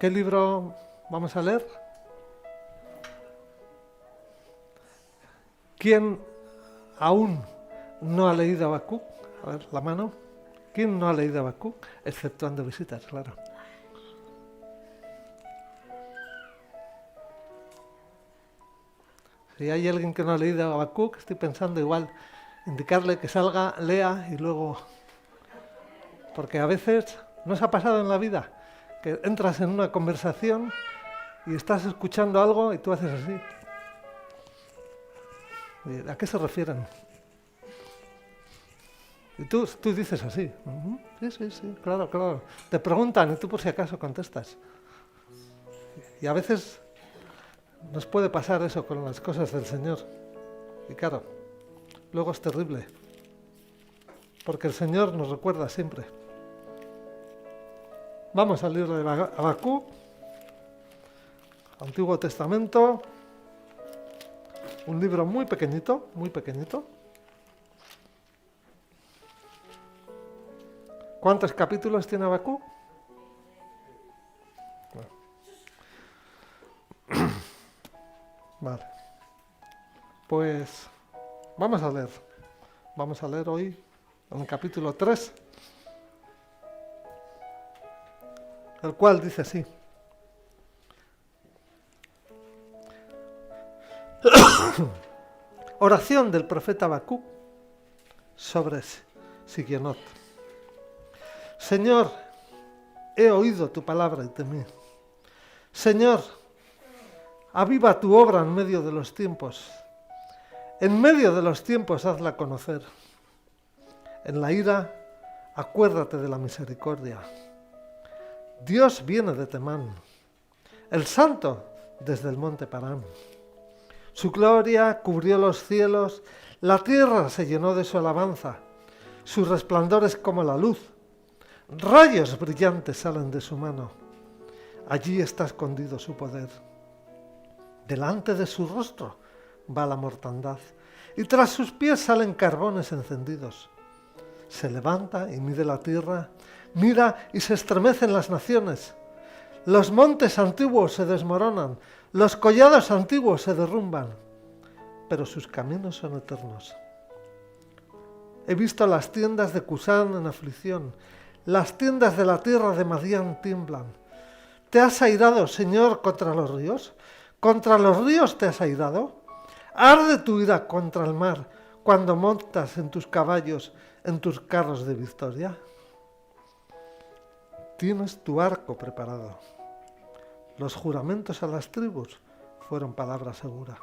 ¿Qué libro vamos a leer? ¿Quién aún no ha leído Habacuc? A ver, la mano. ¿Quién no ha leído Habacuc? Exceptuando visitas, claro. Si hay alguien que no ha leído Habacuc, estoy pensando igual indicarle que salga, lea y luego... Porque a veces nos ha pasado en la vida que entras en una conversación y estás escuchando algo y tú haces así. ¿A qué se refieren? Y tú dices así. Sí, claro. Te preguntan y tú por si acaso contestas. Y a veces nos puede pasar eso con las cosas del Señor. Y claro, luego es terrible. Porque el Señor nos recuerda siempre. Vamos al libro de Habacuc, Antiguo Testamento, un libro muy pequeñito. ¿Cuántos capítulos tiene Habacuc? Vale. Pues vamos a leer hoy en el capítulo 3, el cual dice así. Oración del profeta Habacuc sobre Sigionot. Señor, he oído tu palabra y temí. Señor, aviva tu obra en medio de los tiempos. En medio de los tiempos hazla conocer. En la ira, acuérdate de la misericordia. Dios viene de Temán, el Santo desde el monte Parán. Su gloria cubrió los cielos, la tierra se llenó de su alabanza. Su resplandor es como la luz. Rayos brillantes salen de su mano. Allí está escondido su poder. Delante de su rostro va la mortandad, y tras sus pies salen carbones encendidos. Se levanta y mide la tierra, mira y se estremecen las naciones. Los montes antiguos se desmoronan, los collados antiguos se derrumban, pero sus caminos son eternos. He visto las tiendas de Cusán en aflicción, las tiendas de la tierra de Madián tiemblan. ¿Te has airado, Señor, contra los ríos? ¿Contra los ríos te has airado? Arde tu ira contra el mar cuando montas en tus caballos, en tus carros de victoria. Tienes tu arco preparado. Los juramentos a las tribus fueron palabra segura.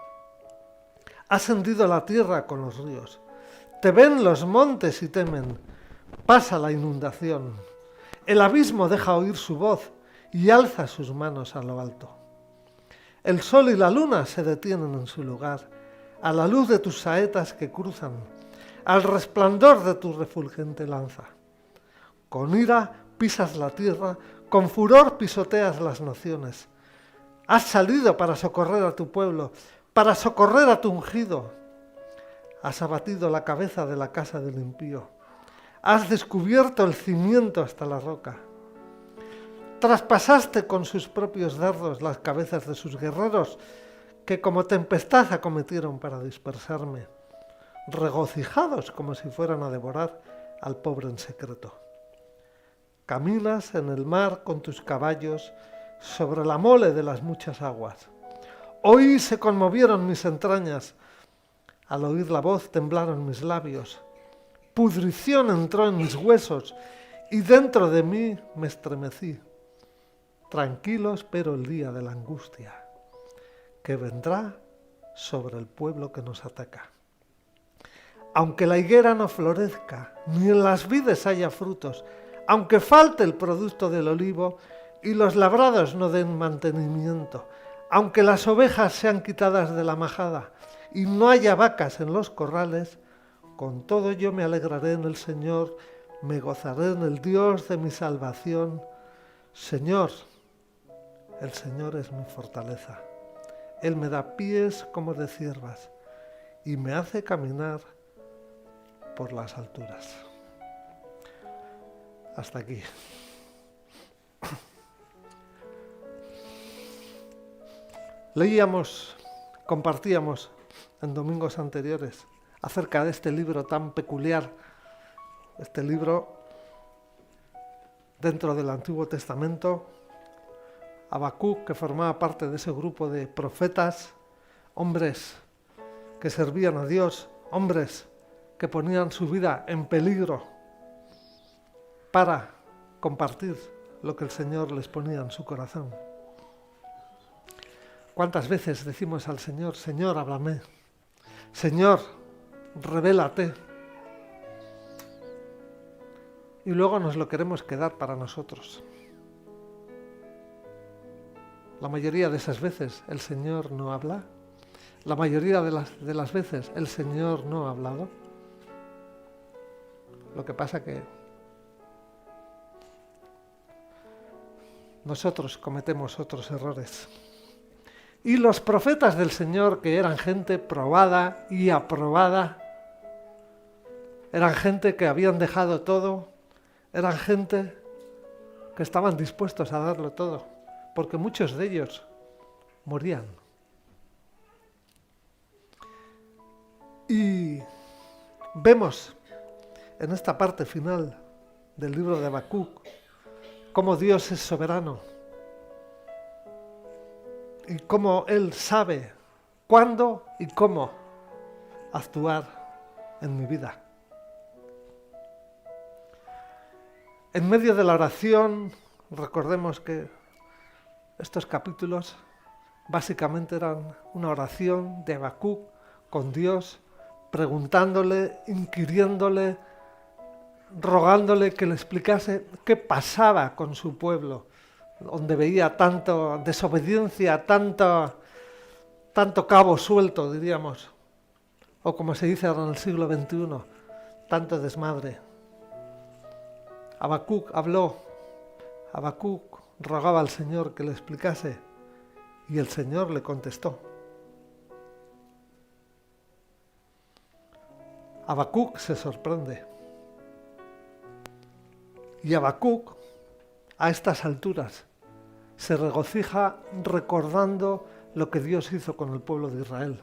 Has hendido la tierra con los ríos. Te ven los montes y temen. Pasa la inundación. El abismo deja oír su voz y alza sus manos a lo alto. El sol y la luna se detienen en su lugar, a la luz de tus saetas que cruzan, al resplandor de tu refulgente lanza. Con ira pisas la tierra, con furor pisoteas las naciones. Has salido para socorrer a tu pueblo, para socorrer a tu ungido. Has abatido la cabeza de la casa del impío. Has descubierto el cimiento hasta la roca. Traspasaste con sus propios dardos las cabezas de sus guerreros, que como tempestad acometieron para dispersarme, regocijados como si fueran a devorar al pobre en secreto. Caminas en el mar con tus caballos sobre la mole de las muchas aguas. Hoy se conmovieron mis entrañas, al oír la voz temblaron mis labios. Pudrición entró en mis huesos y dentro de mí me estremecí. Tranquilo espero el día de la angustia, que vendrá sobre el pueblo que nos ataca. Aunque la higuera no florezca, ni en las vides haya frutos, aunque falte el producto del olivo y los labrados no den mantenimiento, aunque las ovejas sean quitadas de la majada y no haya vacas en los corrales, con todo yo me alegraré en el Señor, me gozaré en el Dios de mi salvación. Señor, el Señor es mi fortaleza. Él me da pies como de ciervas y me hace caminar por las alturas. Hasta aquí. Compartíamos en domingos anteriores acerca de este libro tan peculiar, este libro dentro del Antiguo Testamento, Habacuc, que formaba parte de ese grupo de profetas, hombres que servían a Dios, hombres que ponían su vida en peligro para compartir lo que el Señor les ponía en su corazón. ¿Cuántas veces decimos al Señor, Señor, háblame, Señor, revélate? Y luego nos lo queremos quedar para nosotros. La mayoría de esas veces el Señor no habla. La mayoría de las veces el Señor no ha hablado. Lo que pasa que nosotros cometemos otros errores. Y los profetas del Señor, que eran gente probada y aprobada, eran gente que habían dejado todo, eran gente que estaban dispuestos a darlo todo, porque muchos de ellos morían. Y vemos en esta parte final del libro de Habacuc cómo Dios es soberano y cómo Él sabe cuándo y cómo actuar en mi vida. En medio de la oración, recordemos que estos capítulos básicamente eran una oración de Habacuc con Dios, preguntándole, inquiriéndole, rogándole que le explicase qué pasaba con su pueblo, donde veía tanta desobediencia, tanto cabo suelto, diríamos, o como se dice ahora en el siglo XXI, tanto desmadre. Habacuc habló, Habacuc rogaba al Señor que le explicase, y el Señor le contestó. Habacuc se sorprende. Y Habacuc, a estas alturas, se regocija recordando lo que Dios hizo con el pueblo de Israel.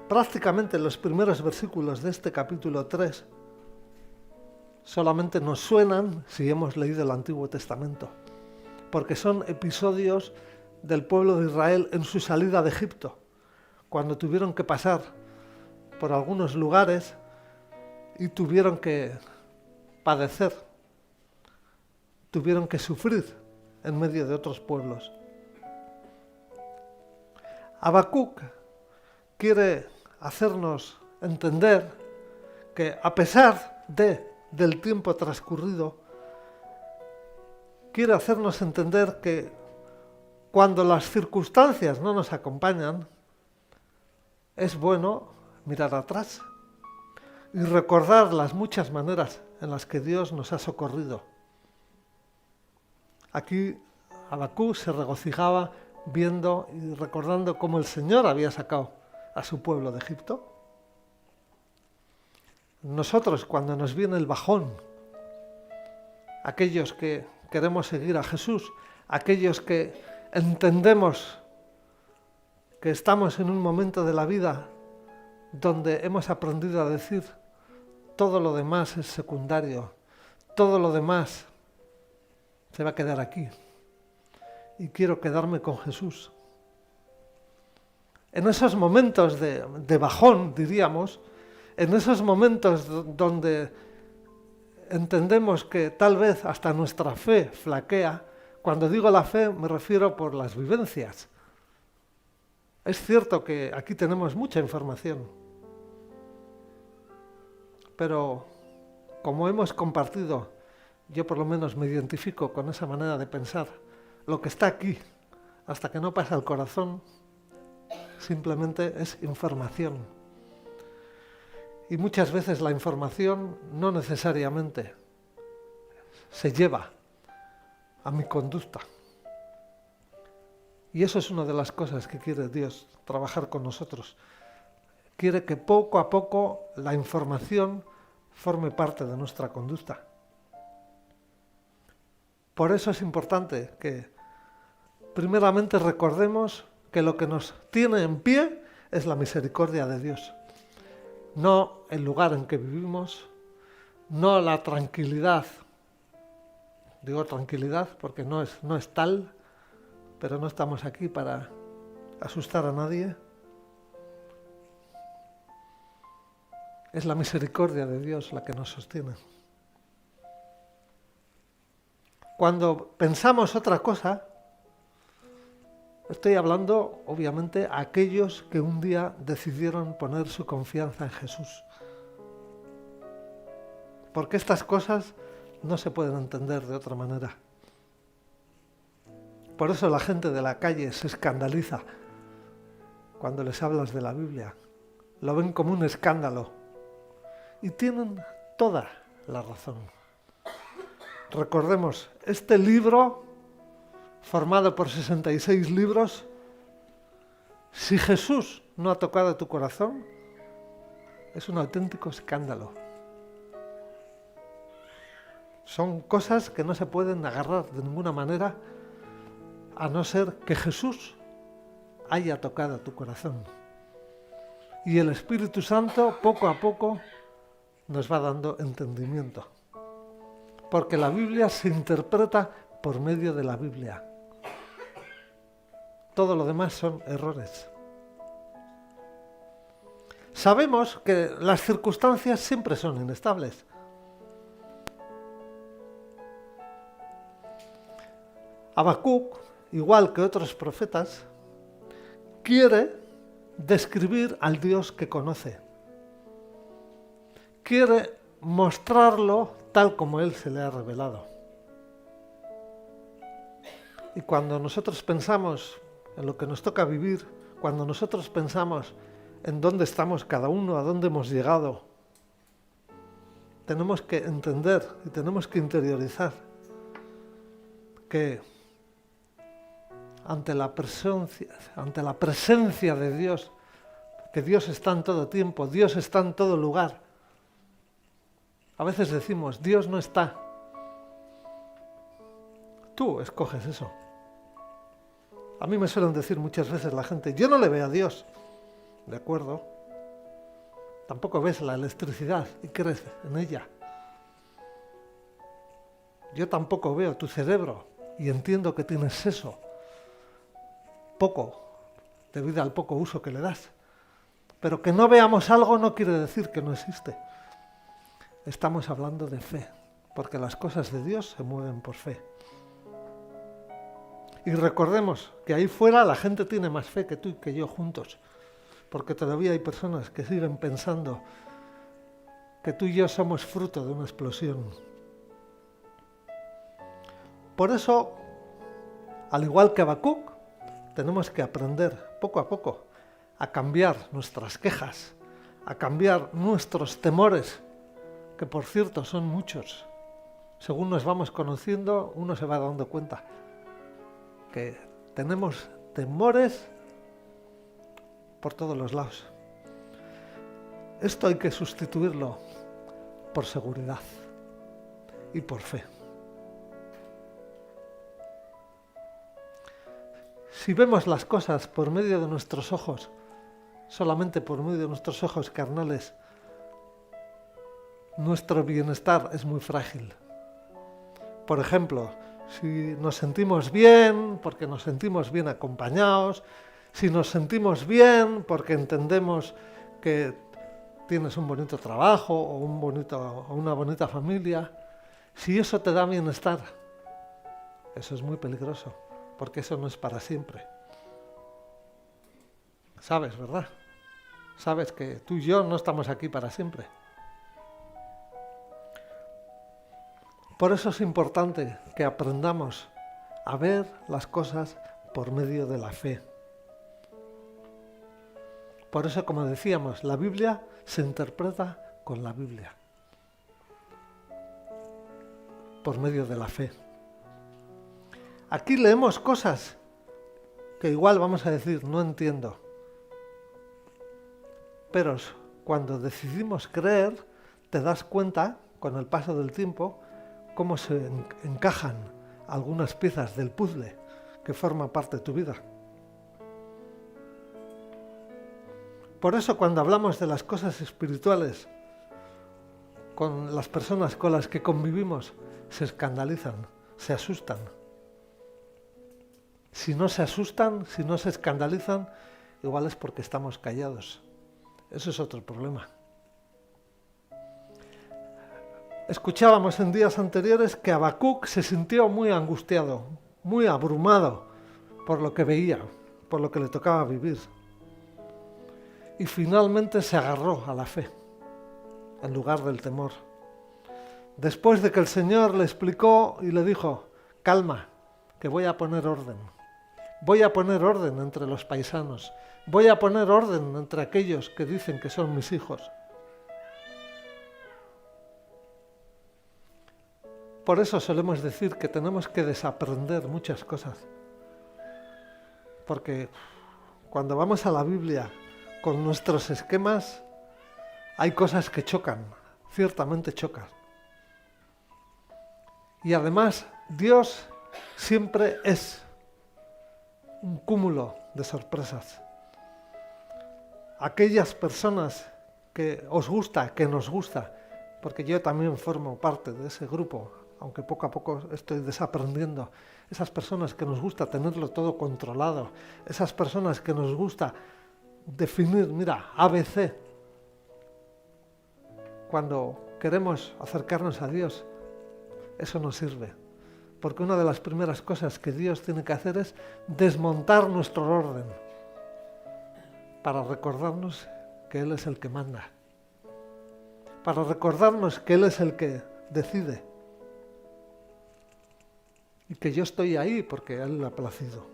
Prácticamente los primeros versículos de este capítulo 3 solamente nos suenan si hemos leído el Antiguo Testamento, porque son episodios del pueblo de Israel en su salida de Egipto, cuando tuvieron que pasar por algunos lugares y tuvieron que padecer, tuvieron que sufrir en medio de otros pueblos. Habacuc quiere hacernos entender que a pesar del tiempo transcurrido, quiere hacernos entender que cuando las circunstancias no nos acompañan, es bueno mirar atrás y recordar las muchas maneras en las que Dios nos ha socorrido. Aquí Habacuc se regocijaba viendo y recordando cómo el Señor había sacado a su pueblo de Egipto. Nosotros, cuando nos viene el bajón, aquellos que queremos seguir a Jesús, aquellos que entendemos que estamos en un momento de la vida donde hemos aprendido a decir todo lo demás es secundario, todo lo demás se va a quedar aquí y quiero quedarme con Jesús. En esos momentos de bajón, diríamos, en esos momentos donde entendemos que tal vez hasta nuestra fe flaquea, cuando digo la fe me refiero por las vivencias. Es cierto que aquí tenemos mucha información, pero como hemos compartido, yo por lo menos me identifico con esa manera de pensar, lo que está aquí, hasta que no pasa al corazón, simplemente es información. Y muchas veces la información no necesariamente se lleva a mi conducta. Y eso es una de las cosas que quiere Dios trabajar con nosotros. Quiere que poco a poco la información forme parte de nuestra conducta. Por eso es importante que primeramente recordemos que lo que nos tiene en pie es la misericordia de Dios. No el lugar en que vivimos, no la tranquilidad. Digo tranquilidad porque no es tal, pero no estamos aquí para asustar a nadie. Es la misericordia de Dios la que nos sostiene. Cuando pensamos otra cosa, estoy hablando obviamente a aquellos que un día decidieron poner su confianza en Jesús. Porque estas cosas no se pueden entender de otra manera. Por eso la gente de la calle se escandaliza cuando les hablas de la Biblia. Lo ven como un escándalo. Y tienen toda la razón. Recordemos, este libro, formado por 66 libros, si Jesús no ha tocado tu corazón, es un auténtico escándalo. Son cosas que no se pueden agarrar de ninguna manera, a no ser que Jesús haya tocado tu corazón. Y el Espíritu Santo, poco a poco, nos va dando entendimiento. Porque la Biblia se interpreta por medio de la Biblia. Todo lo demás son errores. Sabemos que las circunstancias siempre son inestables. Habacuc, igual que otros profetas, quiere describir al Dios que conoce. Quiere mostrarlo tal como Él se le ha revelado. Y cuando nosotros pensamos en lo que nos toca vivir, cuando nosotros pensamos en dónde estamos cada uno, a dónde hemos llegado, tenemos que entender y tenemos que interiorizar que ante la presencia de Dios, que Dios está en todo tiempo, Dios está en todo lugar. A veces decimos, Dios no está. Tú escoges eso. A mí me suelen decir muchas veces la gente, yo no le veo a Dios. ¿De acuerdo? Tampoco ves la electricidad y crees en ella. Yo tampoco veo tu cerebro y entiendo que tienes eso. Poco, debido al poco uso que le das. Pero que no veamos algo no quiere decir que no existe. Estamos hablando de fe, porque las cosas de Dios se mueven por fe. Y recordemos que ahí fuera la gente tiene más fe que tú y que yo juntos, porque todavía hay personas que siguen pensando que tú y yo somos fruto de una explosión. Por eso, al igual que Habacuc, tenemos que aprender poco a poco a cambiar nuestras quejas, a cambiar nuestros temores, que por cierto son muchos. Según nos vamos conociendo, uno se va dando cuenta que tenemos temores por todos los lados. Esto hay que sustituirlo por seguridad y por fe. Si vemos las cosas por medio de nuestros ojos, solamente por medio de nuestros ojos carnales, nuestro bienestar es muy frágil. Por ejemplo, si nos sentimos bien, porque nos sentimos bien acompañados, si nos sentimos bien porque entendemos que tienes un bonito trabajo o una bonita familia, si eso te da bienestar, eso es muy peligroso, porque eso no es para siempre. Sabes, ¿verdad? Sabes que tú y yo no estamos aquí para siempre. Por eso es importante que aprendamos a ver las cosas por medio de la fe. Por eso, como decíamos, la Biblia se interpreta con la Biblia, por medio de la fe. Aquí leemos cosas que igual vamos a decir, no entiendo. Pero cuando decidimos creer, te das cuenta, con el paso del tiempo, cómo se encajan algunas piezas del puzzle que forma parte de tu vida. Por eso cuando hablamos de las cosas espirituales con las personas con las que convivimos, se escandalizan, se asustan. Si no se asustan, si no se escandalizan, igual es porque estamos callados. Eso es otro problema. Escuchábamos en días anteriores que Habacuc se sintió muy angustiado, muy abrumado por lo que veía, por lo que le tocaba vivir. Y finalmente se agarró a la fe, en lugar del temor. Después de que el Señor le explicó y le dijo, calma, que voy a poner orden. Voy a poner orden entre los paisanos. Voy a poner orden entre aquellos que dicen que son mis hijos. Por eso solemos decir que tenemos que desaprender muchas cosas. Porque cuando vamos a la Biblia con nuestros esquemas, hay cosas que chocan, ciertamente chocan. Y además, Dios siempre es un cúmulo de sorpresas. Aquellas personas que os gusta, que nos gusta, porque yo también formo parte de ese grupo, aunque poco a poco estoy desaprendiendo, esas personas que nos gusta tenerlo todo controlado, esas personas que nos gusta definir, mira, ABC, cuando queremos acercarnos a Dios, eso no sirve. Porque una de las primeras cosas que Dios tiene que hacer es desmontar nuestro orden para recordarnos que Él es el que manda, para recordarnos que Él es el que decide y que yo estoy ahí porque a Él le ha placido.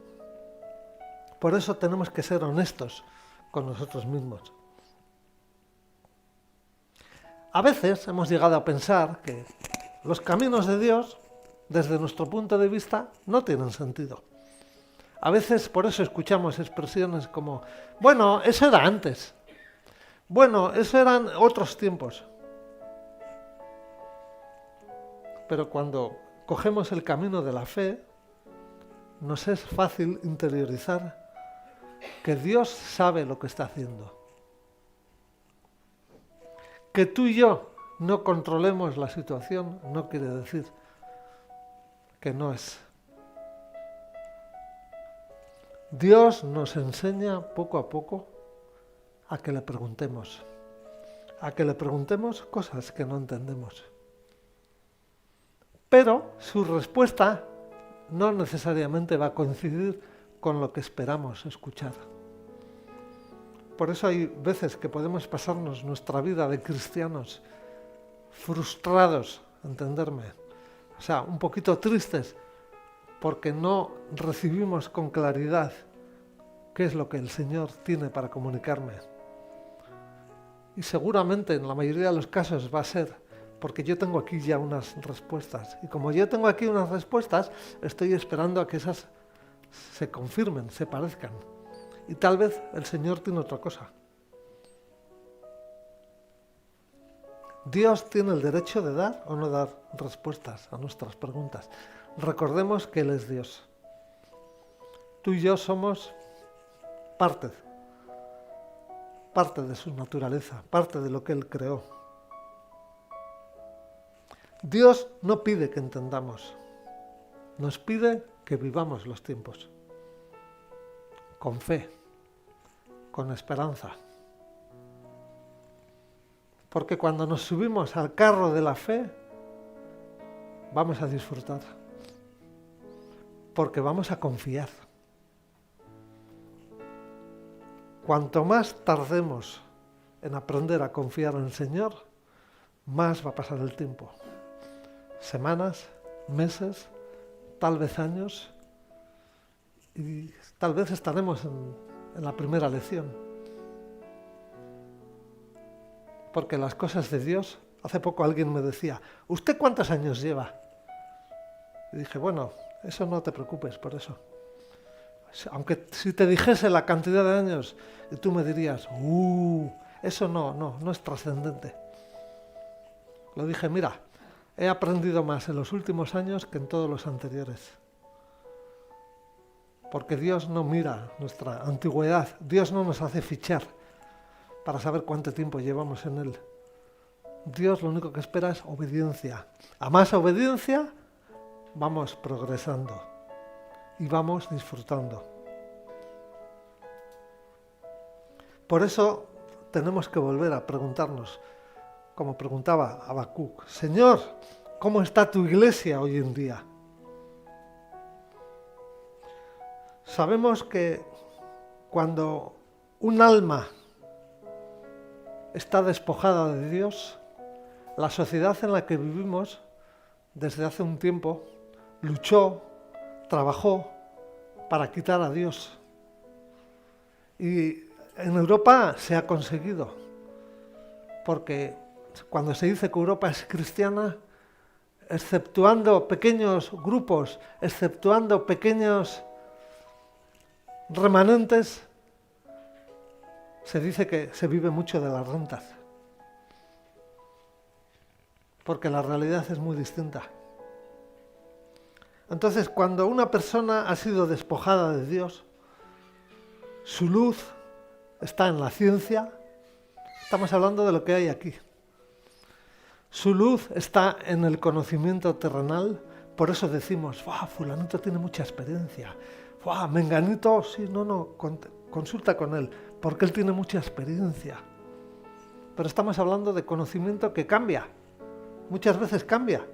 Por eso tenemos que ser honestos con nosotros mismos. A veces hemos llegado a pensar que los caminos de Dios, desde nuestro punto de vista, no tienen sentido. A veces por eso escuchamos expresiones como, bueno, eso era antes. Bueno, eso eran otros tiempos. Pero cuando cogemos el camino de la fe, nos es fácil interiorizar que Dios sabe lo que está haciendo. Que tú y yo no controlemos la situación no quiere decir que no es. Dios nos enseña poco a poco a que le preguntemos cosas que no entendemos. Pero su respuesta no necesariamente va a coincidir con lo que esperamos escuchar. Por eso hay veces que podemos pasarnos nuestra vida de cristianos frustrados, entenderme, o sea, un poquito tristes, porque no recibimos con claridad qué es lo que el Señor tiene para comunicarme. Y seguramente en la mayoría de los casos va a ser porque yo tengo aquí ya unas respuestas. Y como yo tengo aquí unas respuestas, estoy esperando a que esas se confirmen, se parezcan. Y tal vez el Señor tiene otra cosa. Dios tiene el derecho de dar o no dar respuestas a nuestras preguntas. Recordemos que Él es Dios. Tú y yo somos parte de su naturaleza, parte de lo que Él creó. Dios no pide que entendamos, nos pide que vivamos los tiempos con fe, con esperanza. Porque cuando nos subimos al carro de la fe, vamos a disfrutar. Porque vamos a confiar. Cuanto más tardemos en aprender a confiar en el Señor, más va a pasar el tiempo. Semanas, meses, tal vez años, y tal vez estaremos en la primera lección. Porque las cosas de Dios, hace poco alguien me decía, ¿usted cuántos años lleva? Y dije, bueno, eso no te preocupes por eso. Aunque si te dijese la cantidad de años y tú me dirías, eso no es trascendente. Lo dije, mira, he aprendido más en los últimos años que en todos los anteriores. porque Dios no mira nuestra antigüedad, Dios no nos hace fichar para saber cuánto tiempo llevamos en Él. Dios lo único que espera es obediencia. A más obediencia vamos progresando y vamos disfrutando. Por eso tenemos que volver a preguntarnos, como preguntaba Habacuc, Señor, ¿cómo está tu iglesia hoy en día? Sabemos que cuando un alma está despojada de Dios, la sociedad en la que vivimos desde hace un tiempo luchó, trabajó para quitar a Dios. Y en Europa se ha conseguido, porque cuando se dice que Europa es cristiana, exceptuando pequeños grupos, exceptuando pequeños remanentes, se dice que se vive mucho de las rentas, porque la realidad es muy distinta. Entonces, cuando una persona ha sido despojada de Dios, su luz está en la ciencia, estamos hablando de lo que hay aquí. Su luz está en el conocimiento terrenal, por eso decimos, fulanito tiene mucha experiencia, menganito, sí, consulta con él, porque él tiene mucha experiencia. Pero estamos hablando de conocimiento que cambia, muchas veces cambia.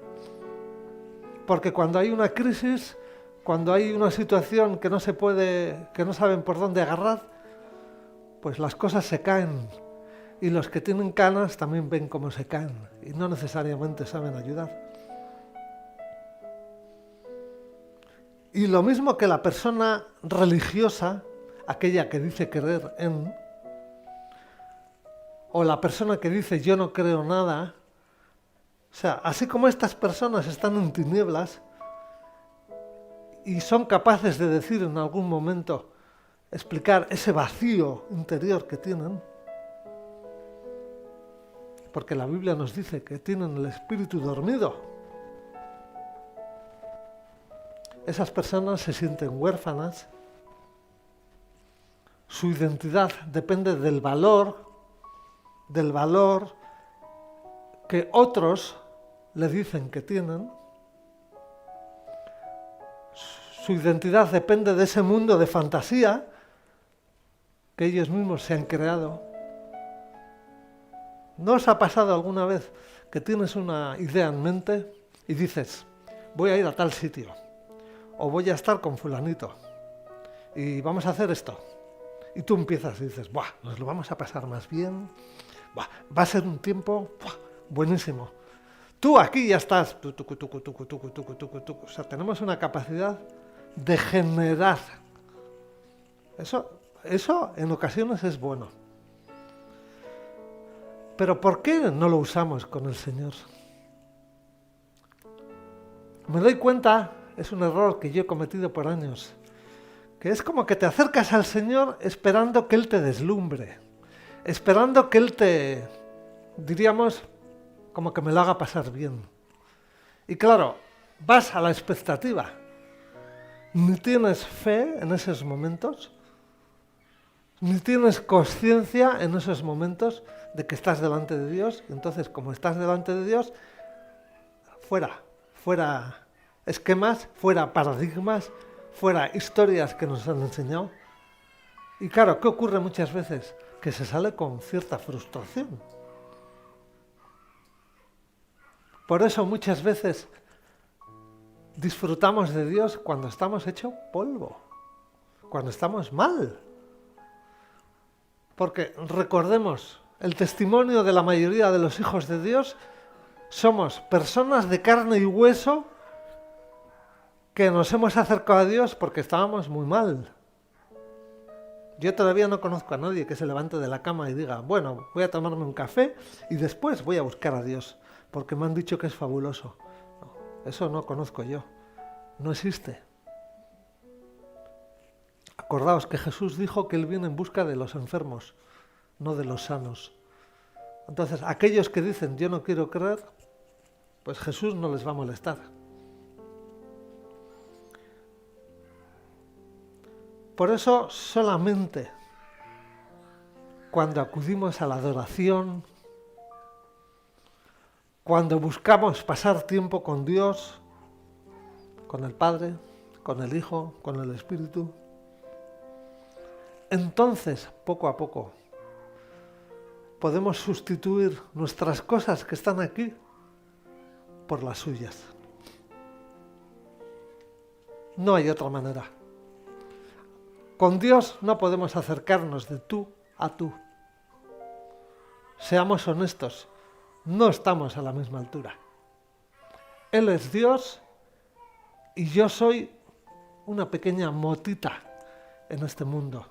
Porque cuando hay una crisis, cuando hay una situación que no saben por dónde agarrar, pues las cosas se caen. Y los que tienen canas también ven cómo se caen y no necesariamente saben ayudar. Y lo mismo que la persona religiosa, aquella que dice creer en, o la persona que dice yo no creo nada, o sea, así como estas personas están en tinieblas y son capaces de decir en algún momento, explicar ese vacío interior que tienen, porque la Biblia nos dice que tienen el espíritu dormido. Esas personas se sienten huérfanas, su identidad depende del valor que otros le dicen que tienen. Su identidad depende de ese mundo de fantasía que ellos mismos se han creado. ¿No os ha pasado alguna vez que tienes una idea en mente y dices, voy a ir a tal sitio, o voy a estar con fulanito, y vamos a hacer esto? Y tú empiezas y dices, nos lo vamos a pasar más bien, va a ser un tiempo buenísimo. Tú aquí ya estás, o sea, tenemos una capacidad de generar. Eso en ocasiones es bueno. Pero ¿por qué no lo usamos con el Señor? Me doy cuenta, es un error que yo he cometido por años, que es como que te acercas al Señor esperando que Él te deslumbre, esperando que Él te, diríamos, como que me lo haga pasar bien. Y claro, vas a la expectativa. Ni tienes fe en esos momentos, ni tienes conciencia en esos momentos de que estás delante de Dios. Entonces, como estás delante de Dios, fuera esquemas, fuera paradigmas, fuera historias que nos han enseñado. Y claro, ¿qué ocurre muchas veces? Que se sale con cierta frustración. Por eso muchas veces disfrutamos de Dios cuando estamos hechos polvo, cuando estamos mal. Porque recordemos, el testimonio de la mayoría de los hijos de Dios somos personas de carne y hueso que nos hemos acercado a Dios porque estábamos muy mal. Yo todavía no conozco a nadie que se levante de la cama y diga, bueno, voy a tomarme un café y después voy a buscar a Dios, porque me han dicho que es fabuloso. No, eso no conozco yo, no existe. Acordaos que Jesús dijo que Él viene en busca de los enfermos, no de los sanos. Entonces, aquellos que dicen yo no quiero creer, pues Jesús no les va a molestar. Por eso solamente cuando acudimos a la adoración, cuando buscamos pasar tiempo con Dios, con el Padre, con el Hijo, con el Espíritu, entonces, poco a poco, podemos sustituir nuestras cosas que están aquí por las suyas. No hay otra manera. Con Dios no podemos acercarnos de tú a tú. Seamos honestos, no estamos a la misma altura. Él es Dios y yo soy una pequeña motita en este mundo.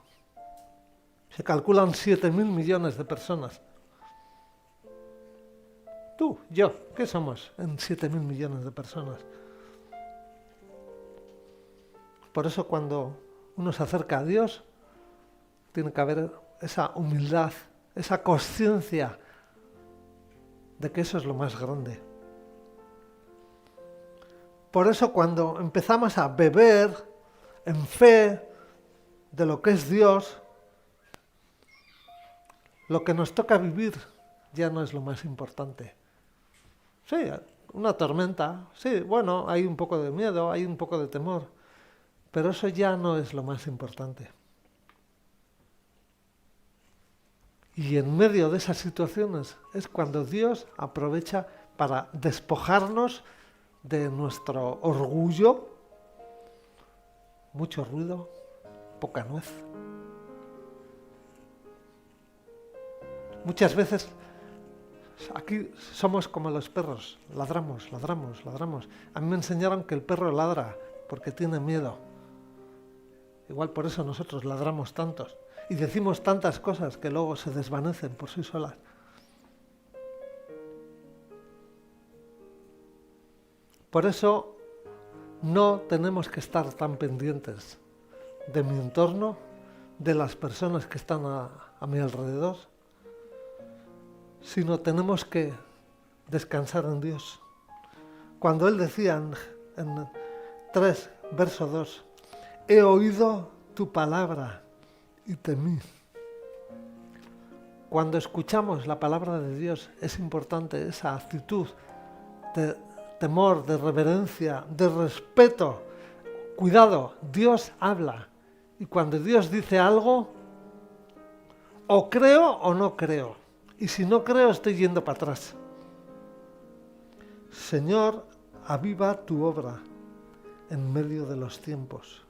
Se calculan 7.000 millones de personas. Tú, yo, ¿qué somos en 7.000 millones de personas? Por eso cuando uno se acerca a Dios, tiene que haber esa humildad, esa consciencia de que eso es lo más grande. Por eso cuando empezamos a beber en fe de lo que es Dios, lo que nos toca vivir ya no es lo más importante. Sí, una tormenta, sí, bueno, hay un poco de miedo, hay un poco de temor, pero eso ya no es lo más importante. Y en medio de esas situaciones es cuando Dios aprovecha para despojarnos de nuestro orgullo, mucho ruido, poca nuez. Muchas veces aquí somos como los perros, ladramos, ladramos, ladramos. A mí me enseñaron que el perro ladra porque tiene miedo. Igual por eso nosotros ladramos tantos y decimos tantas cosas que luego se desvanecen por sí solas. Por eso no tenemos que estar tan pendientes de mi entorno, de las personas que están a mi alrededor, sino tenemos que descansar en Dios. Cuando Él decía en 3, verso 2, he oído tu palabra y temí. Cuando escuchamos la palabra de Dios es importante esa actitud de temor, de reverencia, de respeto. Cuidado, Dios habla. Y cuando Dios dice algo, o creo o no creo. Y si no creo, estoy yendo para atrás. Señor, aviva tu obra en medio de los tiempos.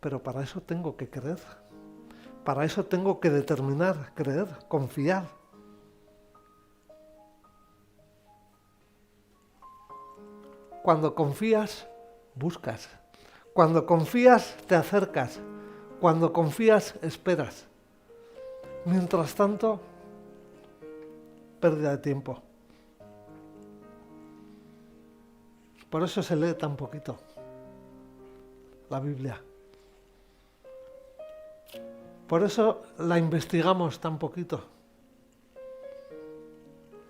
Pero para eso tengo que creer. Para eso tengo que determinar, creer, confiar. Cuando confías, buscas. Cuando confías, te acercas. Cuando confías, esperas. Mientras tanto, pérdida de tiempo. Por eso se lee tan poquito la Biblia. Por eso la investigamos tan poquito.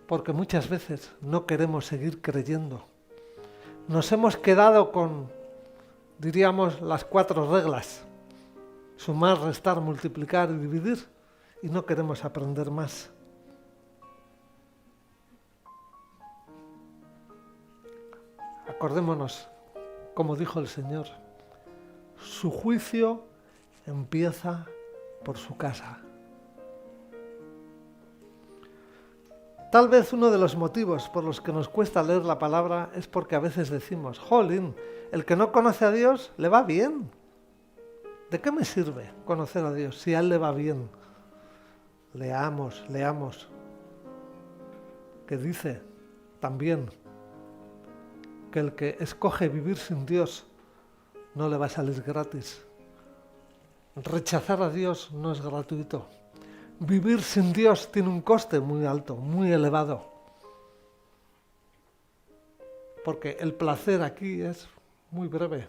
Porque muchas veces no queremos seguir creyendo. Nos hemos quedado con, diríamos, las 4 reglas. Sumar, restar, multiplicar y dividir. Y no queremos aprender más. Acordémonos, como dijo el Señor, su juicio empieza por su casa. Tal vez uno de los motivos por los que nos cuesta leer la palabra es porque a veces decimos, jolín, el que no conoce a Dios le va bien. ¿De qué me sirve conocer a Dios si a Él le va bien? Leamos, que dice también que el que escoge vivir sin Dios no le va a salir gratis. Rechazar a Dios no es gratuito. Vivir sin Dios tiene un coste muy alto, muy elevado. Porque el placer aquí es muy breve,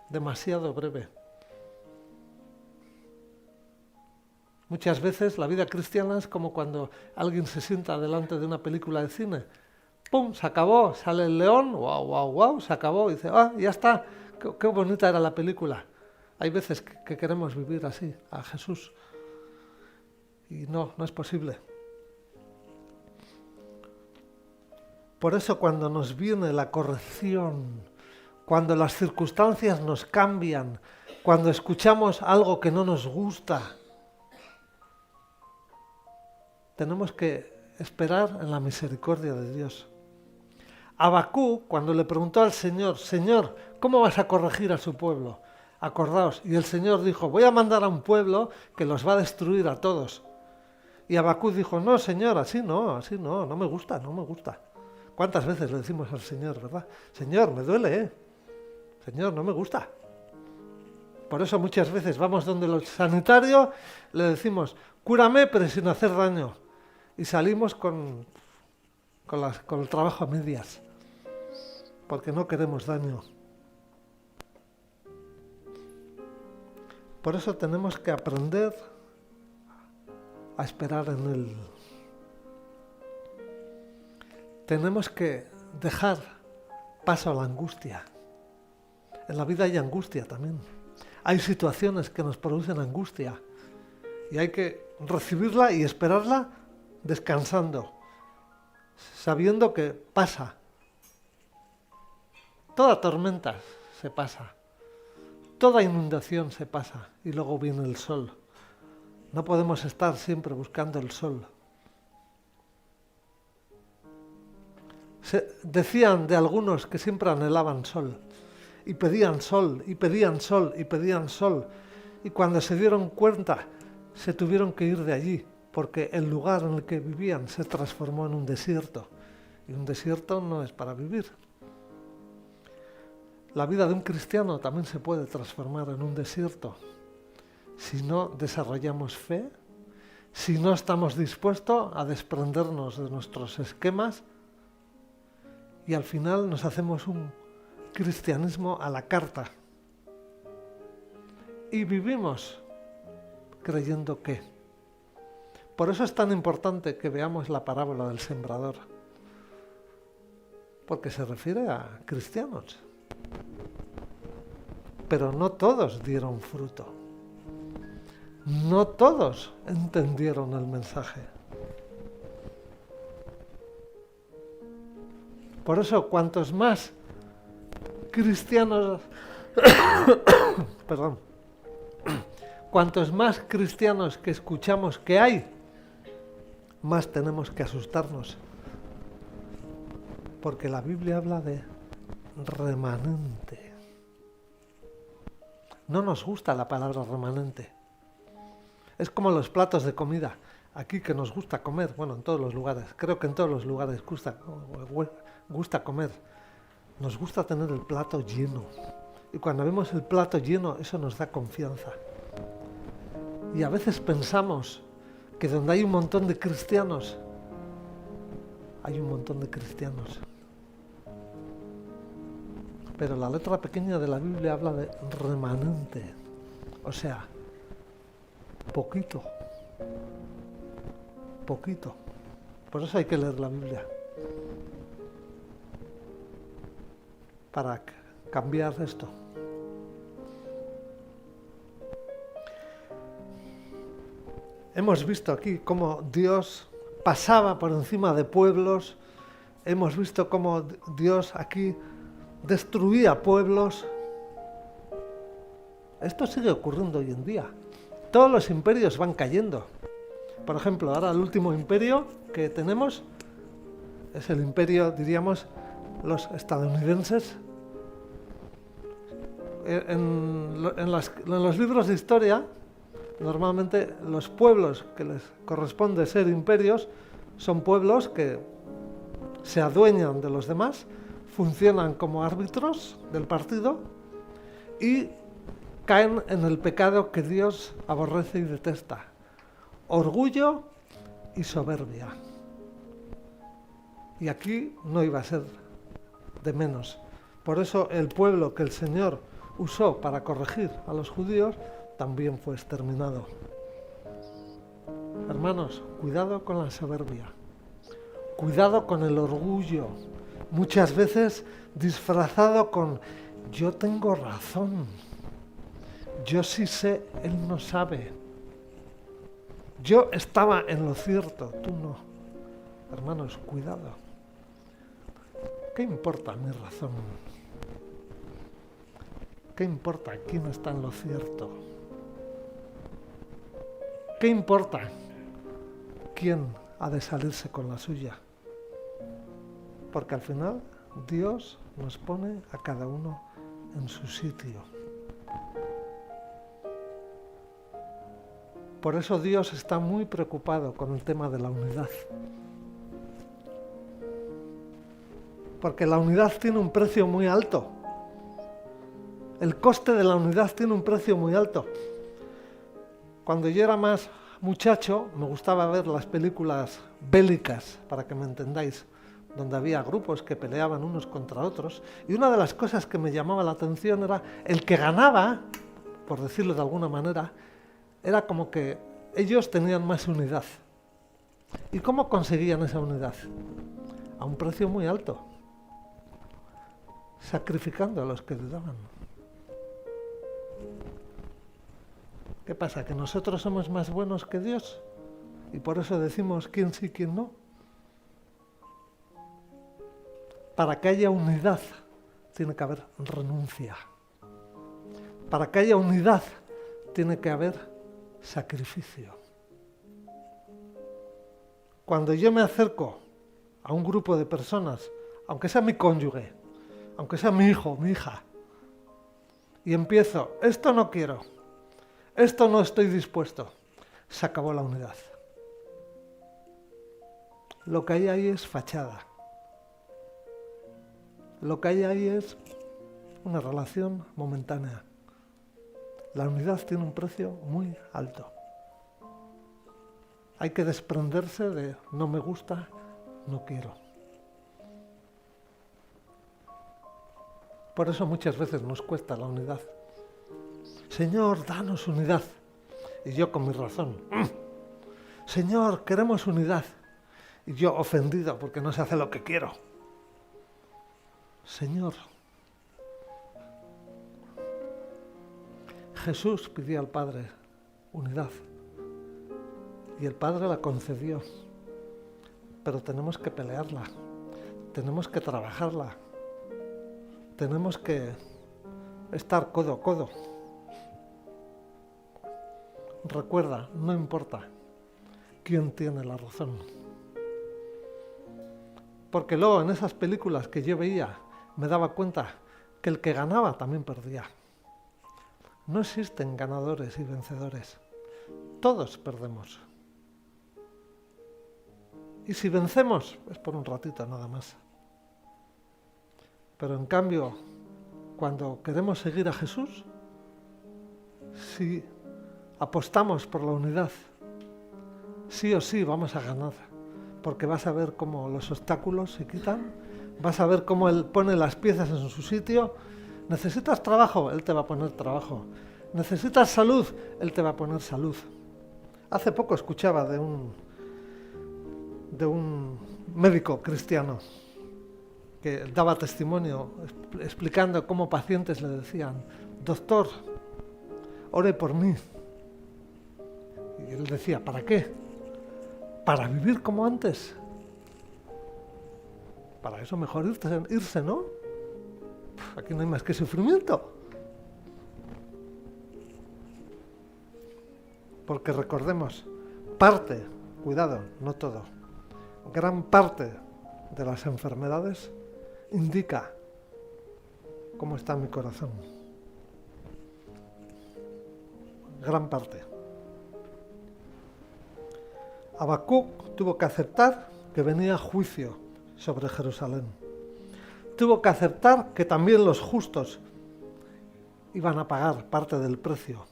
demasiado breve. Muchas veces la vida cristiana es como cuando alguien se sienta delante de una película de cine. ¡Pum! Se acabó, sale el león, ¡guau, guau, guau! Se acabó, y dice, ¡ah, ya está! ¡Qué bonita era la película! Hay veces que queremos vivir así, a Jesús. Y no es posible. Por eso cuando nos viene la corrección, cuando las circunstancias nos cambian, cuando escuchamos algo que no nos gusta, tenemos que esperar en la misericordia de Dios. Habacuc, cuando le preguntó al Señor, Señor, ¿cómo vas a corregir a su pueblo? Acordaos. Y el Señor dijo, voy a mandar a un pueblo que los va a destruir a todos. Y Habacuc dijo, no, Señor, así no, no me gusta. ¿Cuántas veces le decimos al Señor, verdad? Señor, me duele, Señor, no me gusta. Por eso muchas veces vamos donde el sanitario, le decimos, cúrame, pero sin hacer daño. Y salimos con el trabajo a medias, porque no queremos daño. Por eso tenemos que aprender a esperar en Él. Tenemos que dejar paso a la angustia. En la vida hay angustia también. Hay situaciones que nos producen angustia y hay que recibirla y esperarla descansando, sabiendo que pasa. Toda tormenta se pasa, toda inundación se pasa y luego viene el sol. No podemos estar siempre buscando el sol. Decían de algunos que siempre anhelaban sol y pedían sol y pedían sol y pedían sol, y cuando se dieron cuenta se tuvieron que ir de allí porque el lugar en el que vivían se transformó en un desierto, y un desierto no es para vivir. La vida de un cristiano también se puede transformar en un desierto si no desarrollamos fe, si no estamos dispuestos a desprendernos de nuestros esquemas y al final nos hacemos un cristianismo a la carta y vivimos creyendo que. Por eso es tan importante que veamos la parábola del sembrador, porque se refiere a cristianos, pero no todos dieron fruto, no todos entendieron el mensaje. Por eso, cuantos más cristianos, cuantos más cristianos que escuchamos que hay, más tenemos que asustarnos. Porque la Biblia habla de remanente. No nos gusta la palabra remanente. Es como los platos de comida. Aquí que nos gusta comer, bueno, en todos los lugares, creo que en todos los lugares gusta comer. Nos gusta tener el plato lleno. Y cuando vemos el plato lleno, eso nos da confianza. Y a veces pensamos que donde hay un montón de cristianos, hay un montón de cristianos. Pero la letra pequeña de la Biblia habla de remanente. O sea, poquito. Por eso hay que leer la Biblia. Para cambiar esto. Hemos visto aquí cómo Dios pasaba por encima de pueblos. Hemos visto cómo Dios aquí destruía pueblos. Esto sigue ocurriendo hoy en día. Todos los imperios van cayendo. Por ejemplo, ahora el último imperio que tenemos es el imperio, diríamos, los estadounidenses. En los libros de historia, normalmente los pueblos que les corresponde ser imperios son pueblos que se adueñan de los demás, funcionan como árbitros del partido y caen en el pecado que Dios aborrece y detesta: orgullo y soberbia. Y aquí no iba a ser de menos. Por eso el pueblo que el Señor usó para corregir a los judíos también fue exterminado. Hermanos, cuidado con la soberbia. Cuidado con el orgullo, muchas veces disfrazado con yo tengo razón, yo sí sé, él no sabe, yo estaba en lo cierto, tú no. Hermanos, cuidado. ¿Qué importa mi razón? ¿Qué importa quién está en lo cierto? ¿Qué importa quién ha de salirse con la suya? Porque al final Dios nos pone a cada uno en su sitio. Por eso Dios está muy preocupado con el tema de la unidad. Porque la unidad tiene un precio muy alto. El coste de la unidad tiene un precio muy alto. Cuando yo era más muchacho, me gustaba ver las películas bélicas, para que me entendáis, donde había grupos que peleaban unos contra otros, y una de las cosas que me llamaba la atención era el que ganaba, por decirlo de alguna manera, era como que ellos tenían más unidad. ¿Y cómo conseguían esa unidad? A un precio muy alto, sacrificando a los que dudaban. ¿Qué pasa? ¿Que nosotros somos más buenos que Dios? Y por eso decimos quién sí, quién no. Para que haya unidad, tiene que haber renuncia. Para que haya unidad, tiene que haber sacrificio. Cuando yo me acerco a un grupo de personas, aunque sea mi cónyuge, aunque sea mi hijo, mi hija, y empiezo, esto no quiero, esto no estoy dispuesto, se acabó la unidad. Lo que hay ahí es fachada. Lo que hay ahí es una relación momentánea. La unidad tiene un precio muy alto. Hay que desprenderse de no me gusta, no quiero. Por eso muchas veces nos cuesta la unidad. Señor, danos unidad. Y yo con mi razón. Señor, queremos unidad. Y yo ofendido porque no se hace lo que quiero. Señor, Jesús pidió al Padre unidad y el Padre la concedió, pero tenemos que pelearla, tenemos que trabajarla, tenemos que estar codo a codo. Recuerda, no importa quién tiene la razón, porque luego en esas películas que yo veía me daba cuenta que el que ganaba también perdía. No existen ganadores y vencedores. Todos perdemos. Y si vencemos, es por un ratito nada más. Pero en cambio, cuando queremos seguir a Jesús, si apostamos por la unidad, sí o sí vamos a ganar. Porque vas a ver cómo los obstáculos se quitan, vas a ver cómo Él pone las piezas en su sitio. ¿Necesitas trabajo? Él te va a poner trabajo. ¿Necesitas salud? Él te va a poner salud. Hace poco escuchaba de un médico cristiano que daba testimonio explicando cómo pacientes le decían, doctor, ore por mí. Y él decía, ¿para qué? Para vivir como antes. Para eso mejor irse, ¿no? Aquí no hay más que sufrimiento. Porque recordemos, parte, cuidado, no todo, gran parte de las enfermedades indica cómo está mi corazón. Gran parte. Habacuc tuvo que aceptar que venía juicio sobre Jerusalén. Tuvo que aceptar que también los justos iban a pagar parte del precio.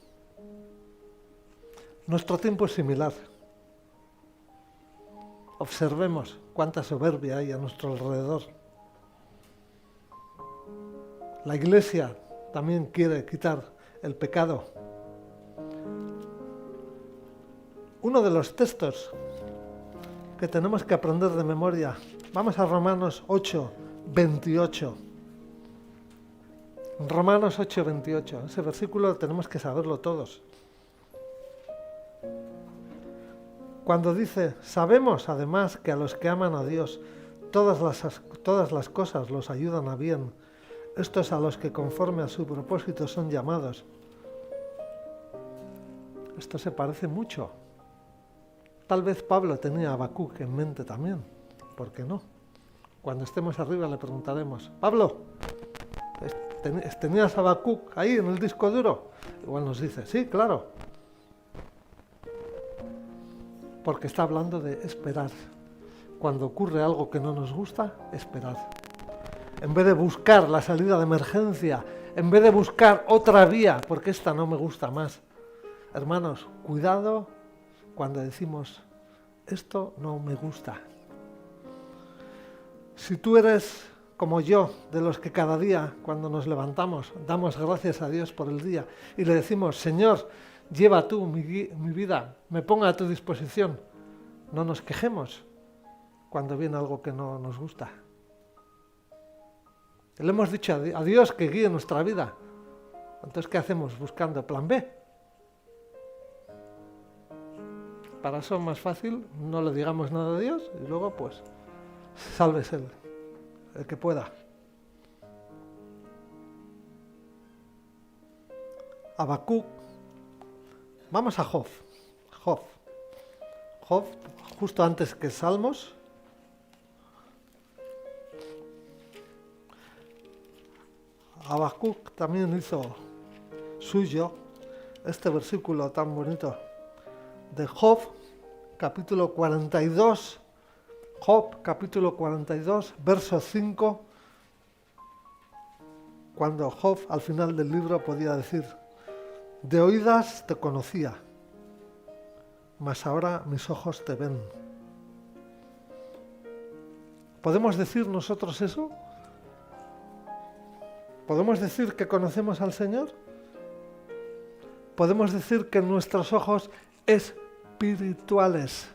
Nuestro tiempo es similar. Observemos cuánta soberbia hay a nuestro alrededor. La Iglesia también quiere quitar el pecado. Uno de los textos que tenemos que aprender de memoria. Vamos a Romanos 8, 28. Romanos 8, 28. Ese versículo tenemos que saberlo todos. Cuando dice, sabemos además que a los que aman a Dios, todas las cosas los ayudan a bien. Estos a los que conforme a su propósito son llamados. Esto se parece mucho. Tal vez Pablo tenía a Habacuc en mente también. ¿Por qué no? Cuando estemos arriba le preguntaremos, Pablo, ¿tenías a Habacuc ahí en el disco duro? Igual nos dice, sí, claro. Porque está hablando de esperar. Cuando ocurre algo que no nos gusta, esperar. En vez de buscar la salida de emergencia, en vez de buscar otra vía, porque esta no me gusta más. Hermanos, cuidado cuando decimos, esto no me gusta. Si tú eres como yo, de los que cada día, cuando nos levantamos, damos gracias a Dios por el día y le decimos, Señor, lleva tú mi vida, me ponga a tu disposición. No nos quejemos cuando viene algo que no nos gusta. Le hemos dicho a Dios que guíe nuestra vida. Entonces, ¿qué hacemos? Buscando plan B. Para eso es más fácil, no le digamos nada a Dios y luego pues sálvese el que pueda. Habacuc. Vamos a Job. Job, justo antes que Salmos. Habacuc también hizo suyo este versículo tan bonito de Job, capítulo 42. Job, capítulo 42, verso 5. Cuando Job, al final del libro, podía decir, de oídas te conocía, mas ahora mis ojos te ven. ¿Podemos decir nosotros eso? ¿Podemos decir que conocemos al Señor? ¿Podemos decir que nuestros ojos espirituales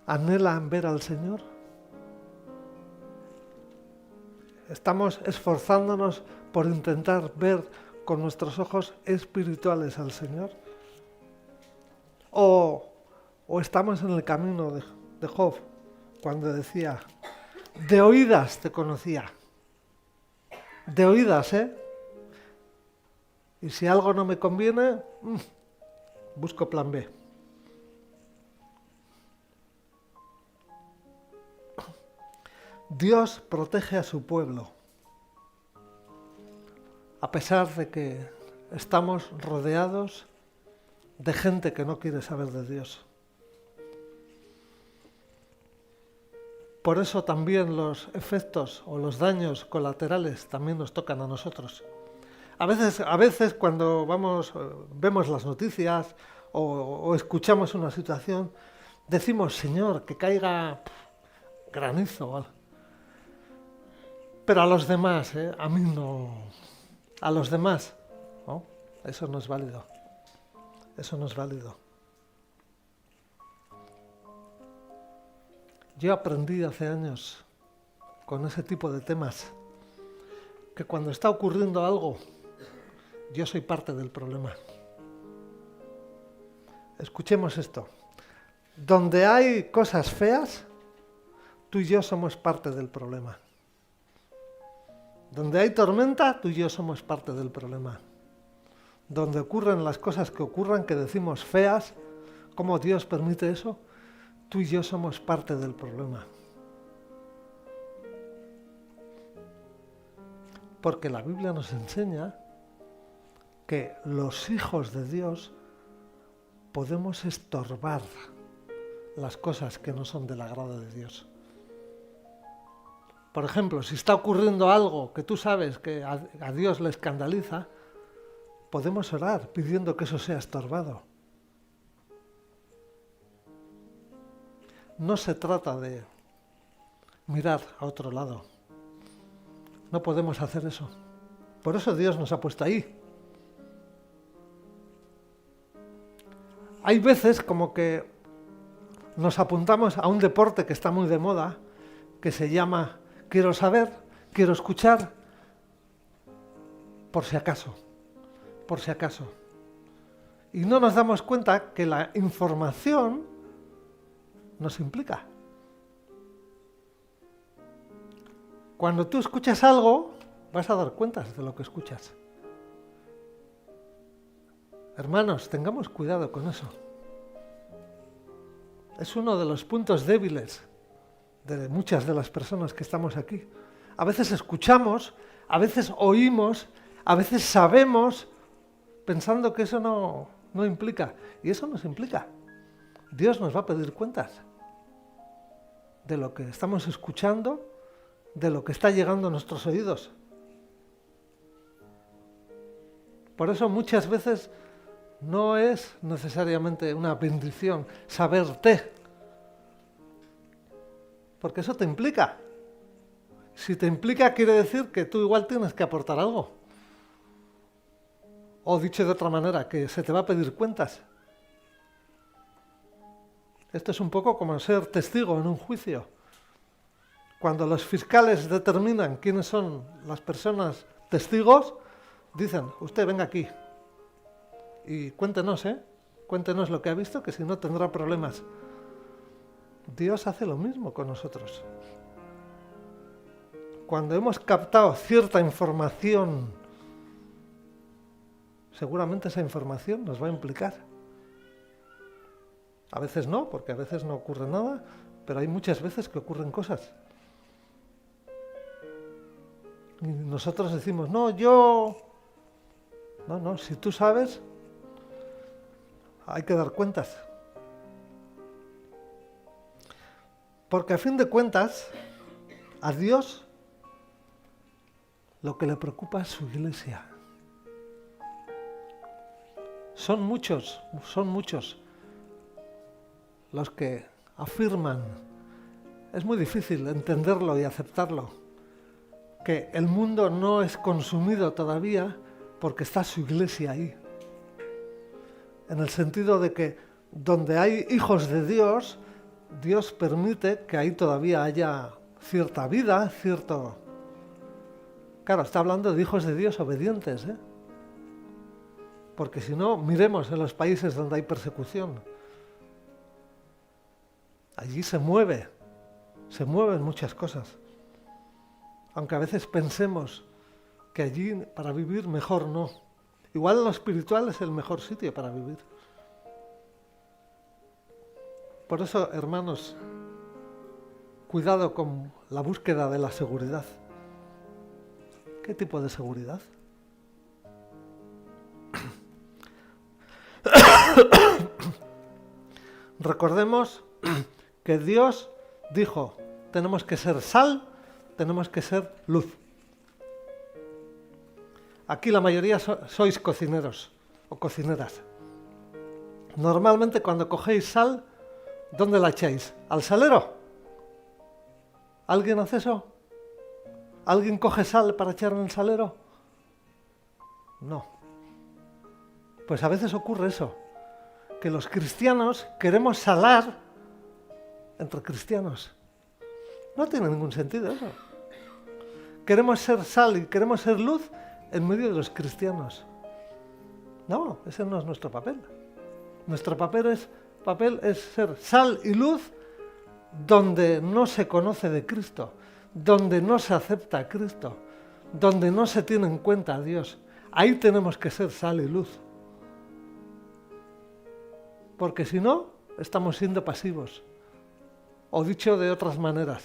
anhelan ver al Señor? ¿Estamos esforzándonos por intentar ver con nuestros ojos espirituales al Señor? ¿O estamos en el camino de Job, cuando decía, de oídas te conocía? De oídas, Y si algo no me conviene, busco plan B. Dios protege a su pueblo, a pesar de que estamos rodeados de gente que no quiere saber de Dios. Por eso también los efectos o los daños colaterales también nos tocan a nosotros. A veces cuando vemos las noticias o escuchamos una situación, decimos, Señor, que caiga granizo. Pero a los demás, a mí no. A los demás, ¿no? Eso no es válido. Eso no es válido. Yo aprendí hace años con ese tipo de temas que cuando está ocurriendo algo, yo soy parte del problema. Escuchemos esto. Donde hay cosas feas, tú y yo somos parte del problema. Donde hay tormenta, tú y yo somos parte del problema. Donde ocurren las cosas que ocurran, que decimos feas, ¿cómo Dios permite eso? Tú y yo somos parte del problema. Porque la Biblia nos enseña que los hijos de Dios podemos estorbar las cosas que no son del agrado de Dios. Por ejemplo, si está ocurriendo algo que tú sabes que a Dios le escandaliza, podemos orar pidiendo que eso sea estorbado. No se trata de mirar a otro lado. No podemos hacer eso. Por eso Dios nos ha puesto ahí. Hay veces como que nos apuntamos a un deporte que está muy de moda, que se llama quiero saber, quiero escuchar, por si acaso. Y no nos damos cuenta que la información nos implica. Cuando tú escuchas algo, vas a dar cuentas de lo que escuchas. Hermanos, tengamos cuidado con eso. Es uno de los puntos débiles de muchas de las personas que estamos aquí. A veces escuchamos, a veces oímos, a veces sabemos, pensando que eso no implica. Y eso nos implica. Dios nos va a pedir cuentas de lo que estamos escuchando, de lo que está llegando a nuestros oídos. Por eso muchas veces no es necesariamente una bendición saberte, porque eso te implica. Si te implica, quiere decir que tú igual tienes que aportar algo. O dicho de otra manera, que se te va a pedir cuentas. Esto es un poco como ser testigo en un juicio. Cuando los fiscales determinan quiénes son las personas testigos, dicen, usted venga aquí y cuéntenos, cuéntenos lo que ha visto, que si no tendrá problemas. Dios hace lo mismo con nosotros. Cuando hemos captado cierta información, seguramente esa información nos va a implicar. A veces no, porque a veces no ocurre nada, pero hay muchas veces que ocurren cosas. Y nosotros decimos, no, si tú sabes, hay que dar cuentas. Porque a fin de cuentas, a Dios lo que le preocupa es su iglesia. Son muchos los que afirman, es muy difícil entenderlo y aceptarlo, que el mundo no es consumido todavía porque está su iglesia ahí. En el sentido de que donde hay hijos de Dios, Dios permite que ahí todavía haya cierta vida, cierto... Claro, está hablando de hijos de Dios obedientes, Porque si no, miremos en los países donde hay persecución. Allí se mueven muchas cosas. Aunque a veces pensemos que allí para vivir mejor no. Igual lo espiritual es el mejor sitio para vivir. Por eso, hermanos, cuidado con la búsqueda de la seguridad. ¿Qué tipo de seguridad? Recordemos que Dios dijo, tenemos que ser sal, tenemos que ser luz. Aquí la mayoría sois cocineros o cocineras. Normalmente cuando cogéis sal, ¿dónde la echáis? ¿Al salero? ¿Alguien hace eso? ¿Alguien coge sal para echar en el salero? No. Pues a veces ocurre eso, que los cristianos queremos salar entre cristianos. No tiene ningún sentido eso. Queremos ser sal y queremos ser luz en medio de los cristianos. No, ese no es nuestro papel. Nuestro papel es ser sal y luz donde no se conoce de Cristo, donde no se acepta a Cristo, donde no se tiene en cuenta a Dios. Ahí tenemos que ser sal y luz. Porque si no, estamos siendo pasivos. O dicho de otras maneras,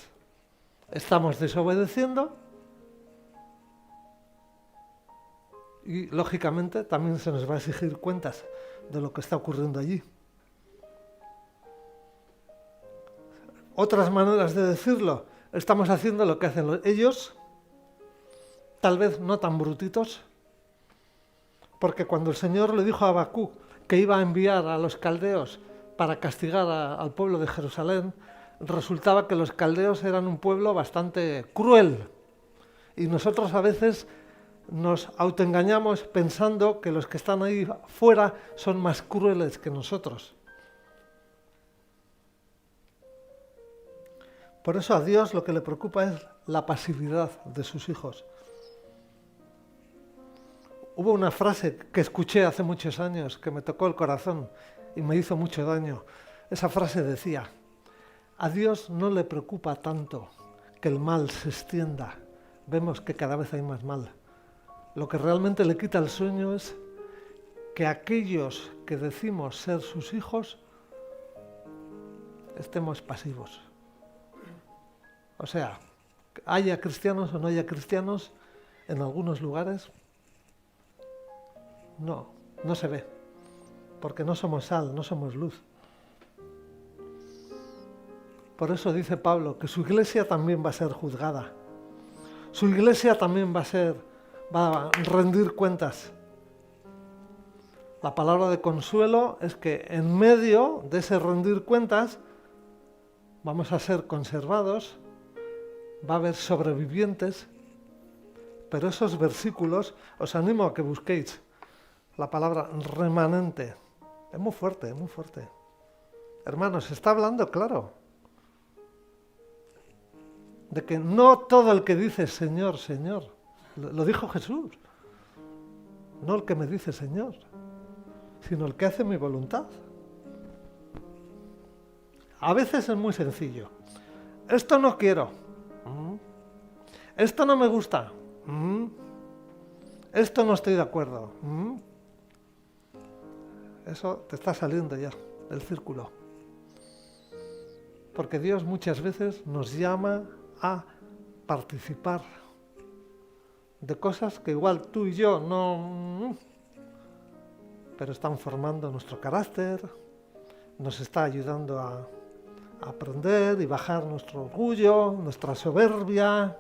estamos desobedeciendo y, lógicamente, también se nos va a exigir cuentas de lo que está ocurriendo allí. Otras maneras de decirlo, estamos haciendo lo que hacen ellos, tal vez no tan brutitos, porque cuando el Señor le dijo a Habacuc que iba a enviar a los caldeos para castigar al pueblo de Jerusalén, resultaba que los caldeos eran un pueblo bastante cruel. Y nosotros a veces nos autoengañamos pensando que los que están ahí fuera son más crueles que nosotros. Por eso a Dios lo que le preocupa es la pasividad de sus hijos. Hubo una frase que escuché hace muchos años que me tocó el corazón y me hizo mucho daño. Esa frase decía: a Dios no le preocupa tanto que el mal se extienda. Vemos que cada vez hay más mal. Lo que realmente le quita el sueño es que aquellos que decimos ser sus hijos estemos pasivos. O sea, haya cristianos o no haya cristianos, en algunos lugares no se ve, porque no somos sal, no somos luz. Por eso dice Pablo que su iglesia también va a ser juzgada. Su iglesia también va a rendir cuentas. La palabra de consuelo es que en medio de ese rendir cuentas vamos a ser conservados, va a haber sobrevivientes, pero esos versículos, os animo a que busquéis la palabra remanente. Es muy fuerte, es muy fuerte. Hermanos, está hablando claro de que no todo el que dice Señor, Señor, lo dijo Jesús, no el que me dice Señor, sino el que hace mi voluntad. A veces es muy sencillo. Esto no quiero. Esto no me gusta. Esto no estoy de acuerdo. Eso te está saliendo ya del círculo. Porque Dios muchas veces nos llama a participar de cosas que igual tú y yo no, pero están formando nuestro carácter, nos está ayudando a aprender y bajar nuestro orgullo, nuestra soberbia,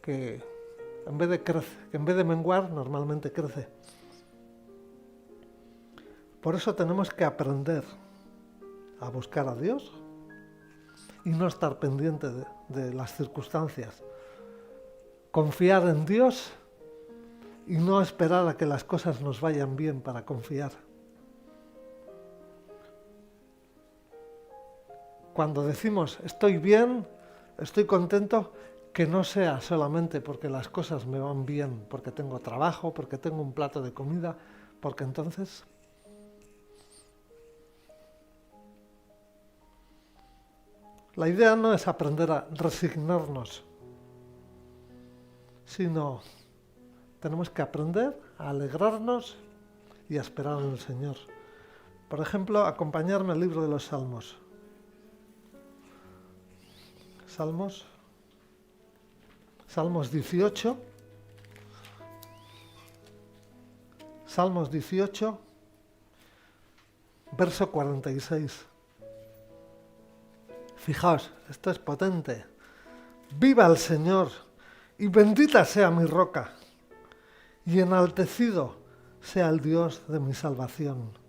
que en vez de menguar, normalmente crece. Por eso tenemos que aprender a buscar a Dios y no estar pendiente de las circunstancias. Confiar en Dios y no esperar a que las cosas nos vayan bien para confiar. Cuando decimos estoy bien, estoy contento, que no sea solamente porque las cosas me van bien, porque tengo trabajo, porque tengo un plato de comida, porque entonces la idea no es aprender a resignarnos, sino tenemos que aprender a alegrarnos y a esperar en el Señor. Por ejemplo, acompañarme al libro de los Salmos. Salmos 18. Salmos 18, verso 46. Fijaos, esto es potente. Viva el Señor y bendita sea mi roca y enaltecido sea el Dios de mi salvación.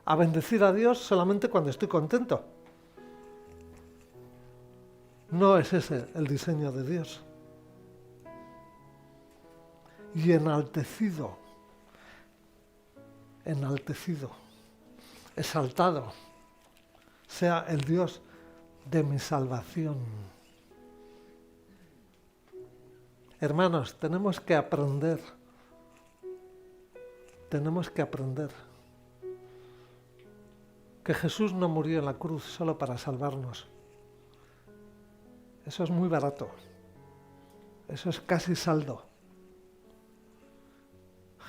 A bendecir a Dios solamente cuando estoy contento. No es ese el diseño de Dios. Y enaltecido, exaltado, sea el Dios de mi salvación. Hermanos, tenemos que aprender que Jesús no murió en la cruz solo para salvarnos. Eso es muy barato. Eso es casi saldo.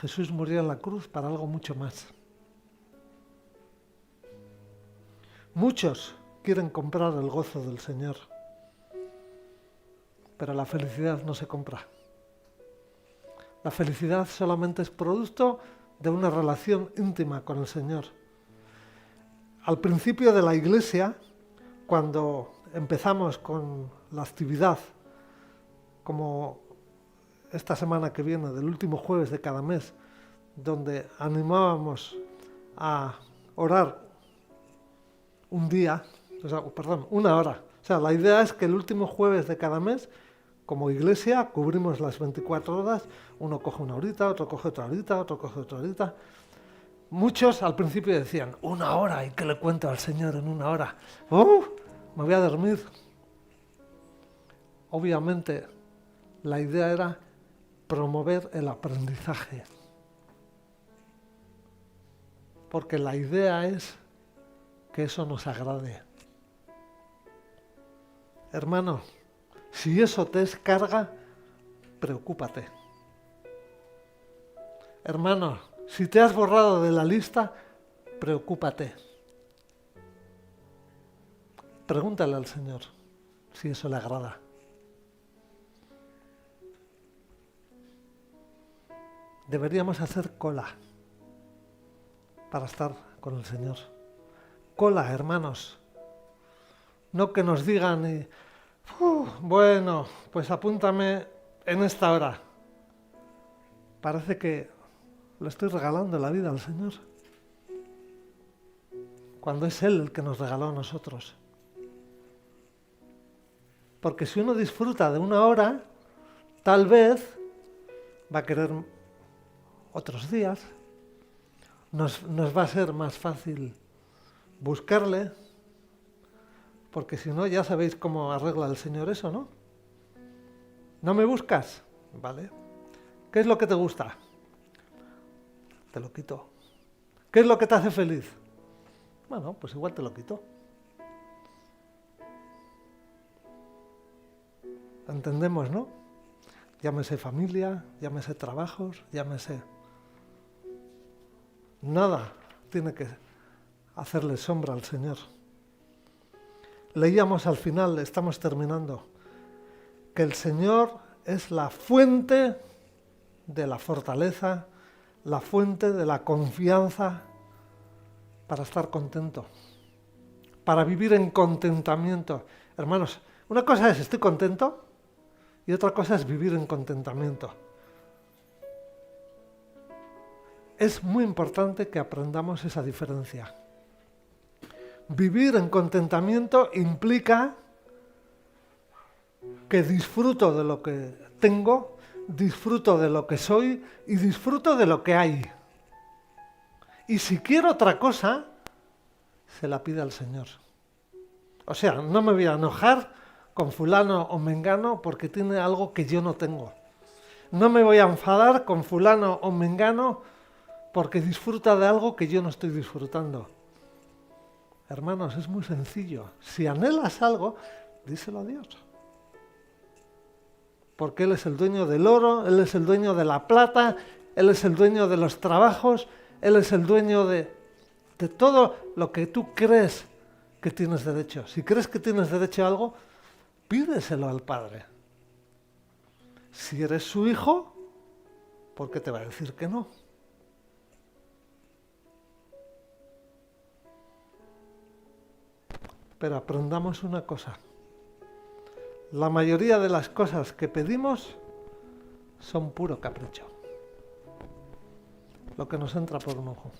Jesús murió en la cruz para algo mucho más. Muchos quieren comprar el gozo del Señor. pero la felicidad no se compra. La felicidad solamente es producto de una relación íntima con el Señor. Al principio de la Iglesia, cuando empezamos con la actividad, como esta semana que viene, del último jueves de cada mes, donde animábamos a orar una hora. O sea, la idea es que el último jueves de cada mes, como iglesia, cubrimos las 24 horas, uno coge una horita, otro coge otra horita, otro coge otra horita. Muchos al principio decían, 1 hora, ¿y qué le cuento al Señor en 1 hora? Me voy a dormir. Obviamente, la idea era promover el aprendizaje. Porque la idea es que eso nos agrade. Hermano, si eso te es carga, preocúpate. Hermano, si te has borrado de la lista, preocúpate. Pregúntale al Señor si eso le agrada. Deberíamos hacer cola para estar con el Señor. Cola, hermanos. No que nos digan, bueno, pues apúntame en esta hora. Parece que le estoy regalando la vida al Señor, cuando es Él el que nos regaló a nosotros. Porque si uno disfruta de 1 hora, tal vez va a querer otros días, nos va a ser más fácil buscarle, porque si no, ya sabéis cómo arregla el Señor eso, ¿no? ¿No me buscas? Vale. ¿Qué es lo que te gusta? Te lo quito. ¿Qué es lo que te hace feliz? Bueno, pues igual te lo quito. Entendemos, ¿no? Llámese familia, llámese trabajos, llámese... Nada tiene que hacerle sombra al Señor. Leíamos al final, estamos terminando, que el Señor es la fuente de la fortaleza, la fuente de la confianza para estar contento, para vivir en contentamiento. Hermanos, una cosa es estoy contento y otra cosa es vivir en contentamiento. Es muy importante que aprendamos esa diferencia. Vivir en contentamiento implica que disfruto de lo que tengo, disfruto de lo que soy y disfruto de lo que hay. Y si quiero otra cosa, se la pide al Señor. O sea, no me voy a enojar con fulano o mengano porque tiene algo que yo no tengo. No me voy a enfadar con fulano o mengano porque disfruta de algo que yo no estoy disfrutando. Hermanos, es muy sencillo. Si anhelas algo, díselo a Dios. Porque Él es el dueño del oro, Él es el dueño de la plata, Él es el dueño de los trabajos, Él es el dueño de todo lo que tú crees que tienes derecho. Si crees que tienes derecho a algo, pídeselo al Padre. Si eres su hijo, ¿por qué te va a decir que no? Pero aprendamos una cosa. La mayoría de las cosas que pedimos son puro capricho. Lo que nos entra por un ojo.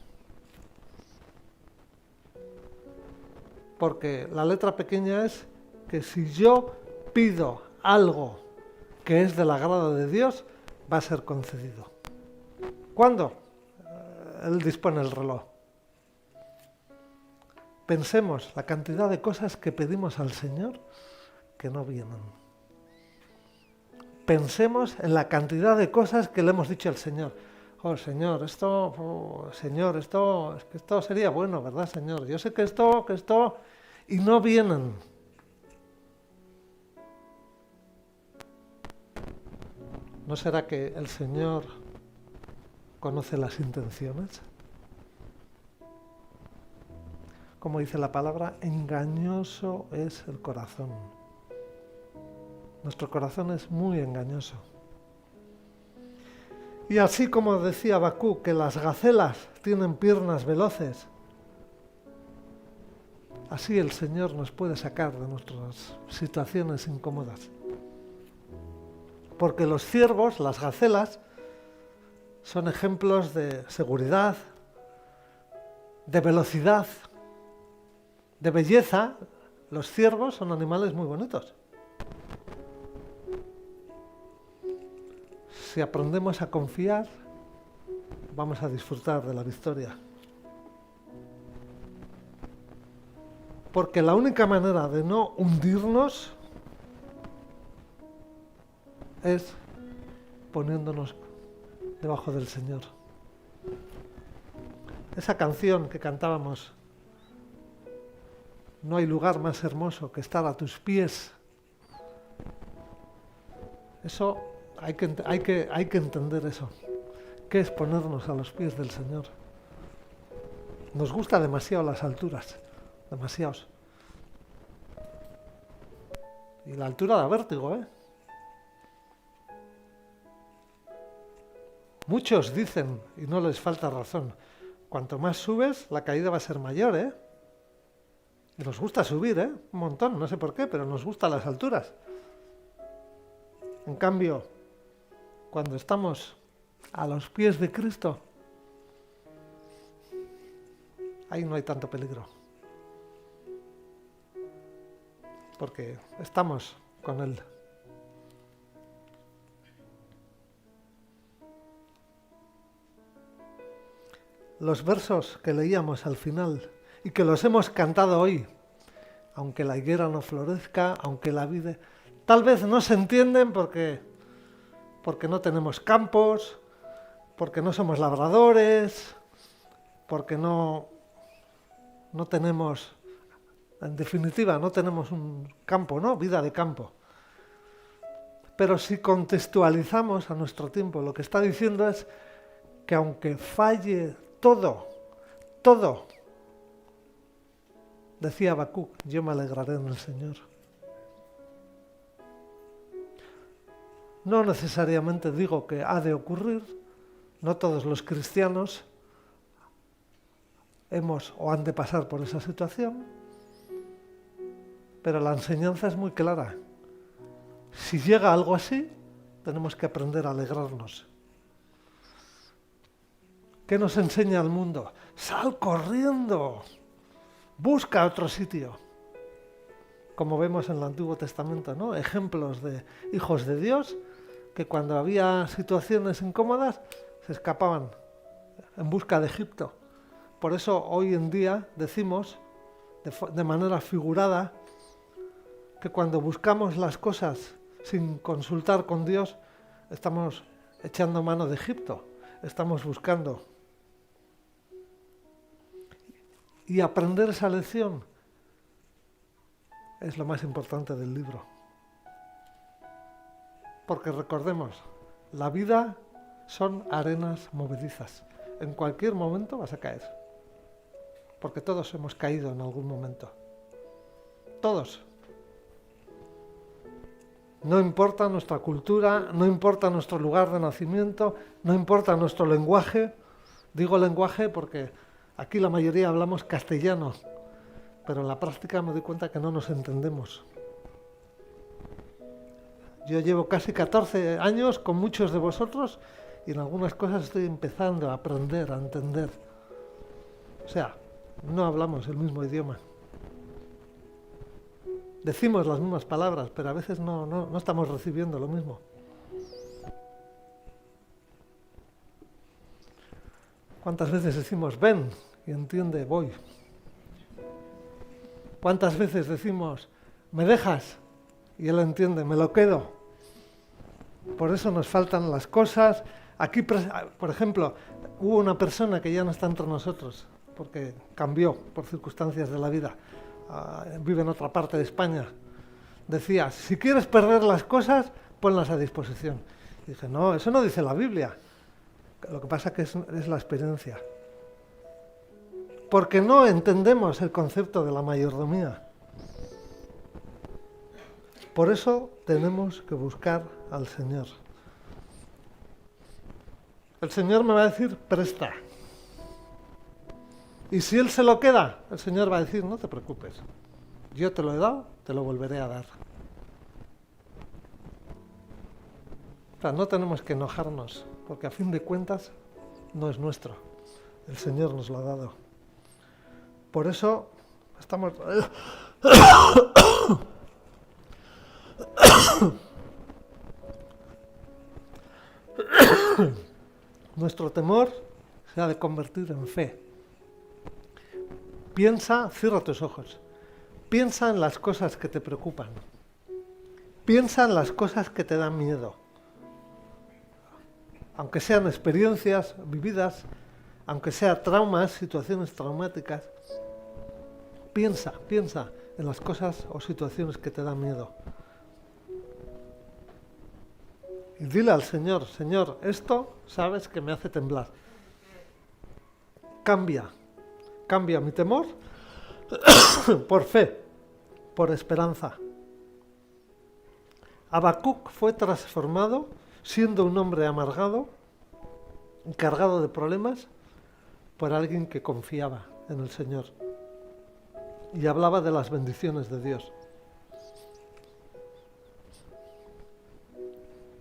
Porque la letra pequeña es que si yo pido algo que es del agrado de Dios, va a ser concedido. ¿Cuándo? Él dispone el reloj. Pensemos la cantidad de cosas que pedimos al Señor que no vienen. Pensemos en la cantidad de cosas que le hemos dicho al Señor. Señor, esto sería bueno, ¿verdad, Señor? Yo sé que esto, y no vienen. ¿No será que el Señor conoce las intenciones? Como dice la palabra, engañoso es el corazón. Nuestro corazón es muy engañoso. Y así como decía Habacuc que las gacelas tienen piernas veloces, así el Señor nos puede sacar de nuestras situaciones incómodas. Porque los ciervos, las gacelas, son ejemplos de seguridad, de velocidad, de belleza. Los ciervos son animales muy bonitos. Si aprendemos a confiar, vamos a disfrutar de la victoria. Porque la única manera de no hundirnos es poniéndonos debajo del Señor. Esa canción que cantábamos, no hay lugar más hermoso que estar a tus pies. Eso hay que entender eso. ¿Qué es ponernos a los pies del Señor? Nos gusta demasiado las alturas, demasiados. Y la altura da vértigo, ¿eh? Muchos dicen, y no les falta razón, cuanto más subes, la caída va a ser mayor, ¿eh? Y nos gusta subir, ¿eh? Un montón, no sé por qué, pero nos gustan las alturas. En cambio, cuando estamos a los pies de Cristo, ahí no hay tanto peligro. Porque estamos con Él. Los versos que leíamos al final y que los hemos cantado hoy, aunque la higuera no florezca, aunque la vid, tal vez no se entienden porque no tenemos campos, porque no somos labradores, porque no tenemos, en definitiva, no tenemos un campo, ¿no? Vida de campo. Pero si contextualizamos a nuestro tiempo, lo que está diciendo es que aunque falle todo, decía Habacuc, yo me alegraré en el Señor. No necesariamente digo que ha de ocurrir, no todos los cristianos hemos o han de pasar por esa situación, pero la enseñanza es muy clara. Si llega algo así, tenemos que aprender a alegrarnos. ¿Qué nos enseña el mundo? ¡Sal corriendo! Busca otro sitio. Como vemos en el Antiguo Testamento, ¿no? Ejemplos de hijos de Dios que cuando había situaciones incómodas se escapaban en busca de Egipto. Por eso hoy en día decimos, de manera figurada, que cuando buscamos las cosas sin consultar con Dios, estamos echando mano de Egipto, estamos buscando. Y aprender esa lección es lo más importante del libro. Porque recordemos, la vida son arenas movedizas. En cualquier momento vas a caer. Porque todos hemos caído en algún momento. Todos. No importa nuestra cultura, no importa nuestro lugar de nacimiento, no importa nuestro lenguaje. Digo lenguaje porque aquí la mayoría hablamos castellano, pero en la práctica me doy cuenta que no nos entendemos. Yo llevo casi 14 años con muchos de vosotros y en algunas cosas estoy empezando a aprender, a entender. O sea, no hablamos el mismo idioma. Decimos las mismas palabras, pero a veces no estamos recibiendo lo mismo. ¿Cuántas veces decimos ven y entiende voy? ¿Cuántas veces decimos me dejas y él entiende me lo quedo? Por eso nos faltan las cosas. Aquí, por ejemplo, hubo una persona que ya no está entre nosotros porque cambió por circunstancias de la vida. Vive en otra parte de España. Decía, si quieres perder las cosas, ponlas a disposición. Y dije, no, eso no dice la Biblia. Lo que pasa que es la experiencia. Porque no entendemos el concepto de la mayordomía. Por eso tenemos que buscar al Señor. El Señor me va a decir, presta. Y si Él se lo queda, el Señor va a decir, no te preocupes. Yo te lo he dado, te lo volveré a dar. O sea, no tenemos que enojarnos, porque a fin de cuentas no es nuestro. El Señor nos lo ha dado. Por eso estamos... Nuestro temor se ha de convertir en fe. Piensa, cierra tus ojos. Piensa en las cosas que te preocupan. Piensa en las cosas que te dan miedo. Aunque sean experiencias vividas, aunque sean traumas, situaciones traumáticas, piensa en las cosas o situaciones que te dan miedo. Y dile al Señor, Señor, esto sabes que me hace temblar. Cambia mi temor por fe, por esperanza. Habacuc fue transformado siendo un hombre amargado, cargado de problemas, por alguien que confiaba en el Señor y hablaba de las bendiciones de Dios.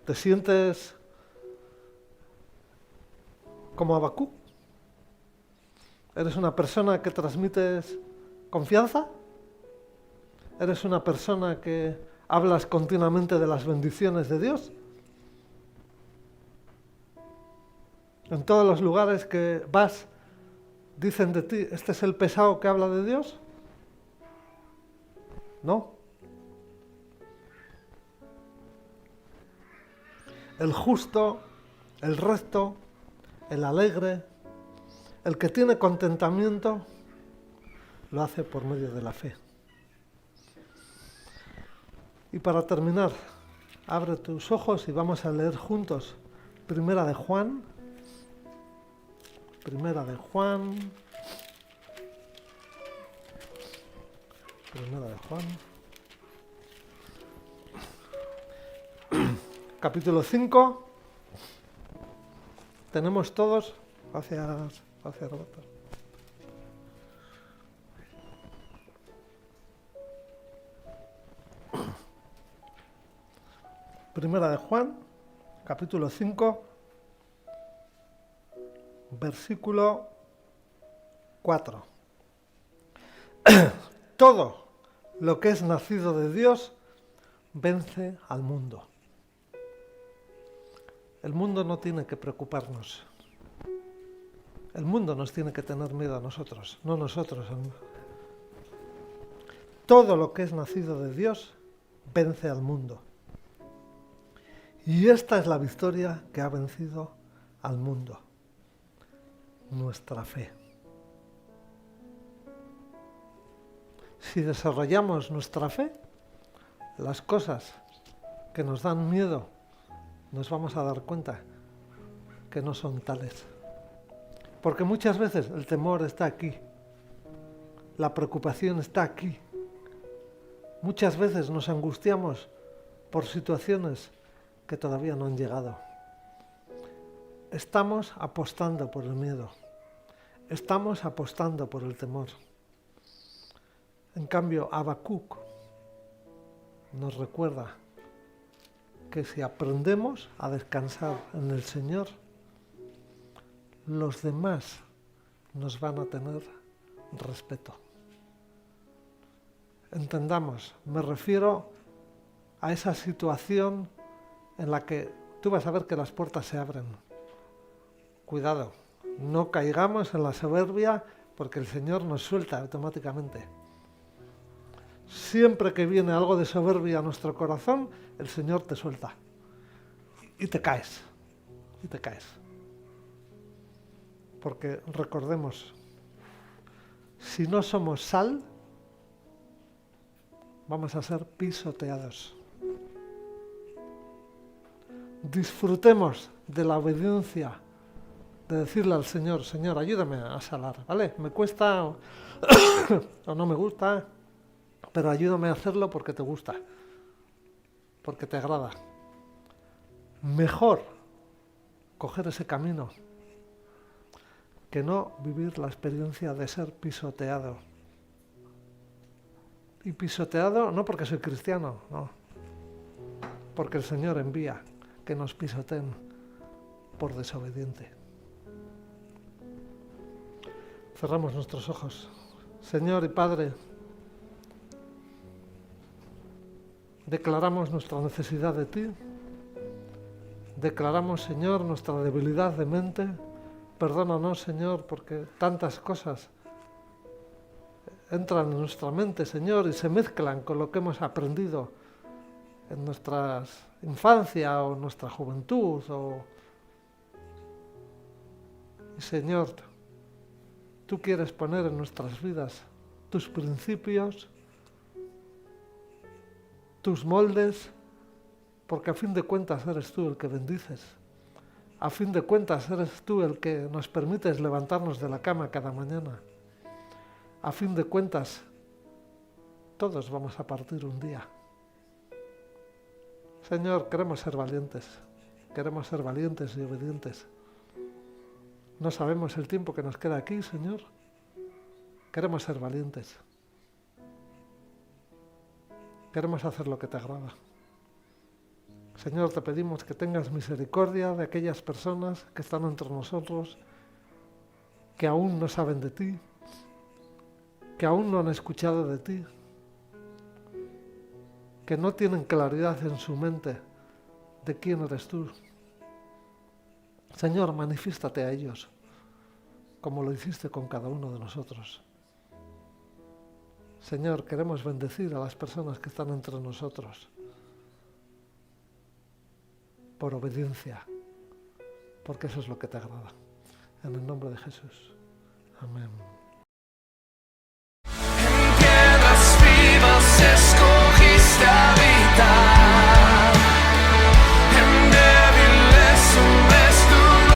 ¿Te sientes como Habacuc? ¿Eres una persona que transmites confianza? ¿Eres una persona que hablas continuamente de las bendiciones de Dios? En todos los lugares que vas, dicen de ti, ¿este es el pesado que habla de Dios? ¿No? El justo, el recto, el alegre, el que tiene contentamiento, lo hace por medio de la fe. Y para terminar, abre tus ojos y vamos a leer juntos Primera de Juan. Primera de Juan. Capítulo 5. Tenemos todos. Gracias Roberto. Primera de Juan, capítulo 5, versículo 4. Todo lo que es nacido de Dios vence al mundo. El mundo no tiene que preocuparnos. El mundo nos tiene que tener miedo a nosotros, no nosotros. Todo lo que es nacido de Dios vence al mundo. Y esta es la victoria que ha vencido al mundo. Nuestra fe. Si desarrollamos nuestra fe, las cosas que nos dan miedo, nos vamos a dar cuenta que no son tales. Porque muchas veces el temor está aquí, la preocupación está aquí. Muchas veces nos angustiamos por situaciones que todavía no han llegado. Estamos apostando por el miedo, estamos apostando por el temor. En cambio, Habacuc nos recuerda que si aprendemos a descansar en el Señor, los demás nos van a tener respeto. Entendamos, me refiero a esa situación en la que tú vas a ver que las puertas se abren. Cuidado, no caigamos en la soberbia porque el Señor nos suelta automáticamente. Siempre que viene algo de soberbia a nuestro corazón, el Señor te suelta. Y te caes. Porque recordemos, si no somos sal, vamos a ser pisoteados. Disfrutemos de la obediencia, de decirle al Señor, Señor, ayúdame a salar, ¿vale? Me cuesta o no me gusta, pero ayúdame a hacerlo porque te gusta. porque te agrada. Mejor coger ese camino que no vivir la experiencia de ser pisoteado. Y pisoteado no porque soy cristiano, no. Porque el Señor envía que nos pisoteen por desobediente. Cerramos nuestros ojos. Señor y Padre, declaramos nuestra necesidad de ti. Declaramos, Señor, nuestra debilidad de mente. Perdónanos, Señor, porque tantas cosas entran en nuestra mente, Señor, y se mezclan con lo que hemos aprendido en nuestra infancia o nuestra juventud. Y, Señor, tú quieres poner en nuestras vidas tus principios, tus moldes, porque a fin de cuentas eres tú el que bendices. A fin de cuentas eres tú el que nos permites levantarnos de la cama cada mañana. A fin de cuentas, todos vamos a partir un día. Señor, queremos ser valientes y obedientes. No sabemos el tiempo que nos queda aquí, Señor. Queremos ser valientes. Queremos hacer lo que te agrada. Señor, te pedimos que tengas misericordia de aquellas personas que están entre nosotros, que aún no saben de ti, que aún no han escuchado de ti, que no tienen claridad en su mente de quién eres tú. Señor, manifiéstate a ellos, como lo hiciste con cada uno de nosotros. Señor, queremos bendecir a las personas que están entre nosotros, por obediencia, porque eso es lo que te agrada. En el nombre de Jesús. Amén.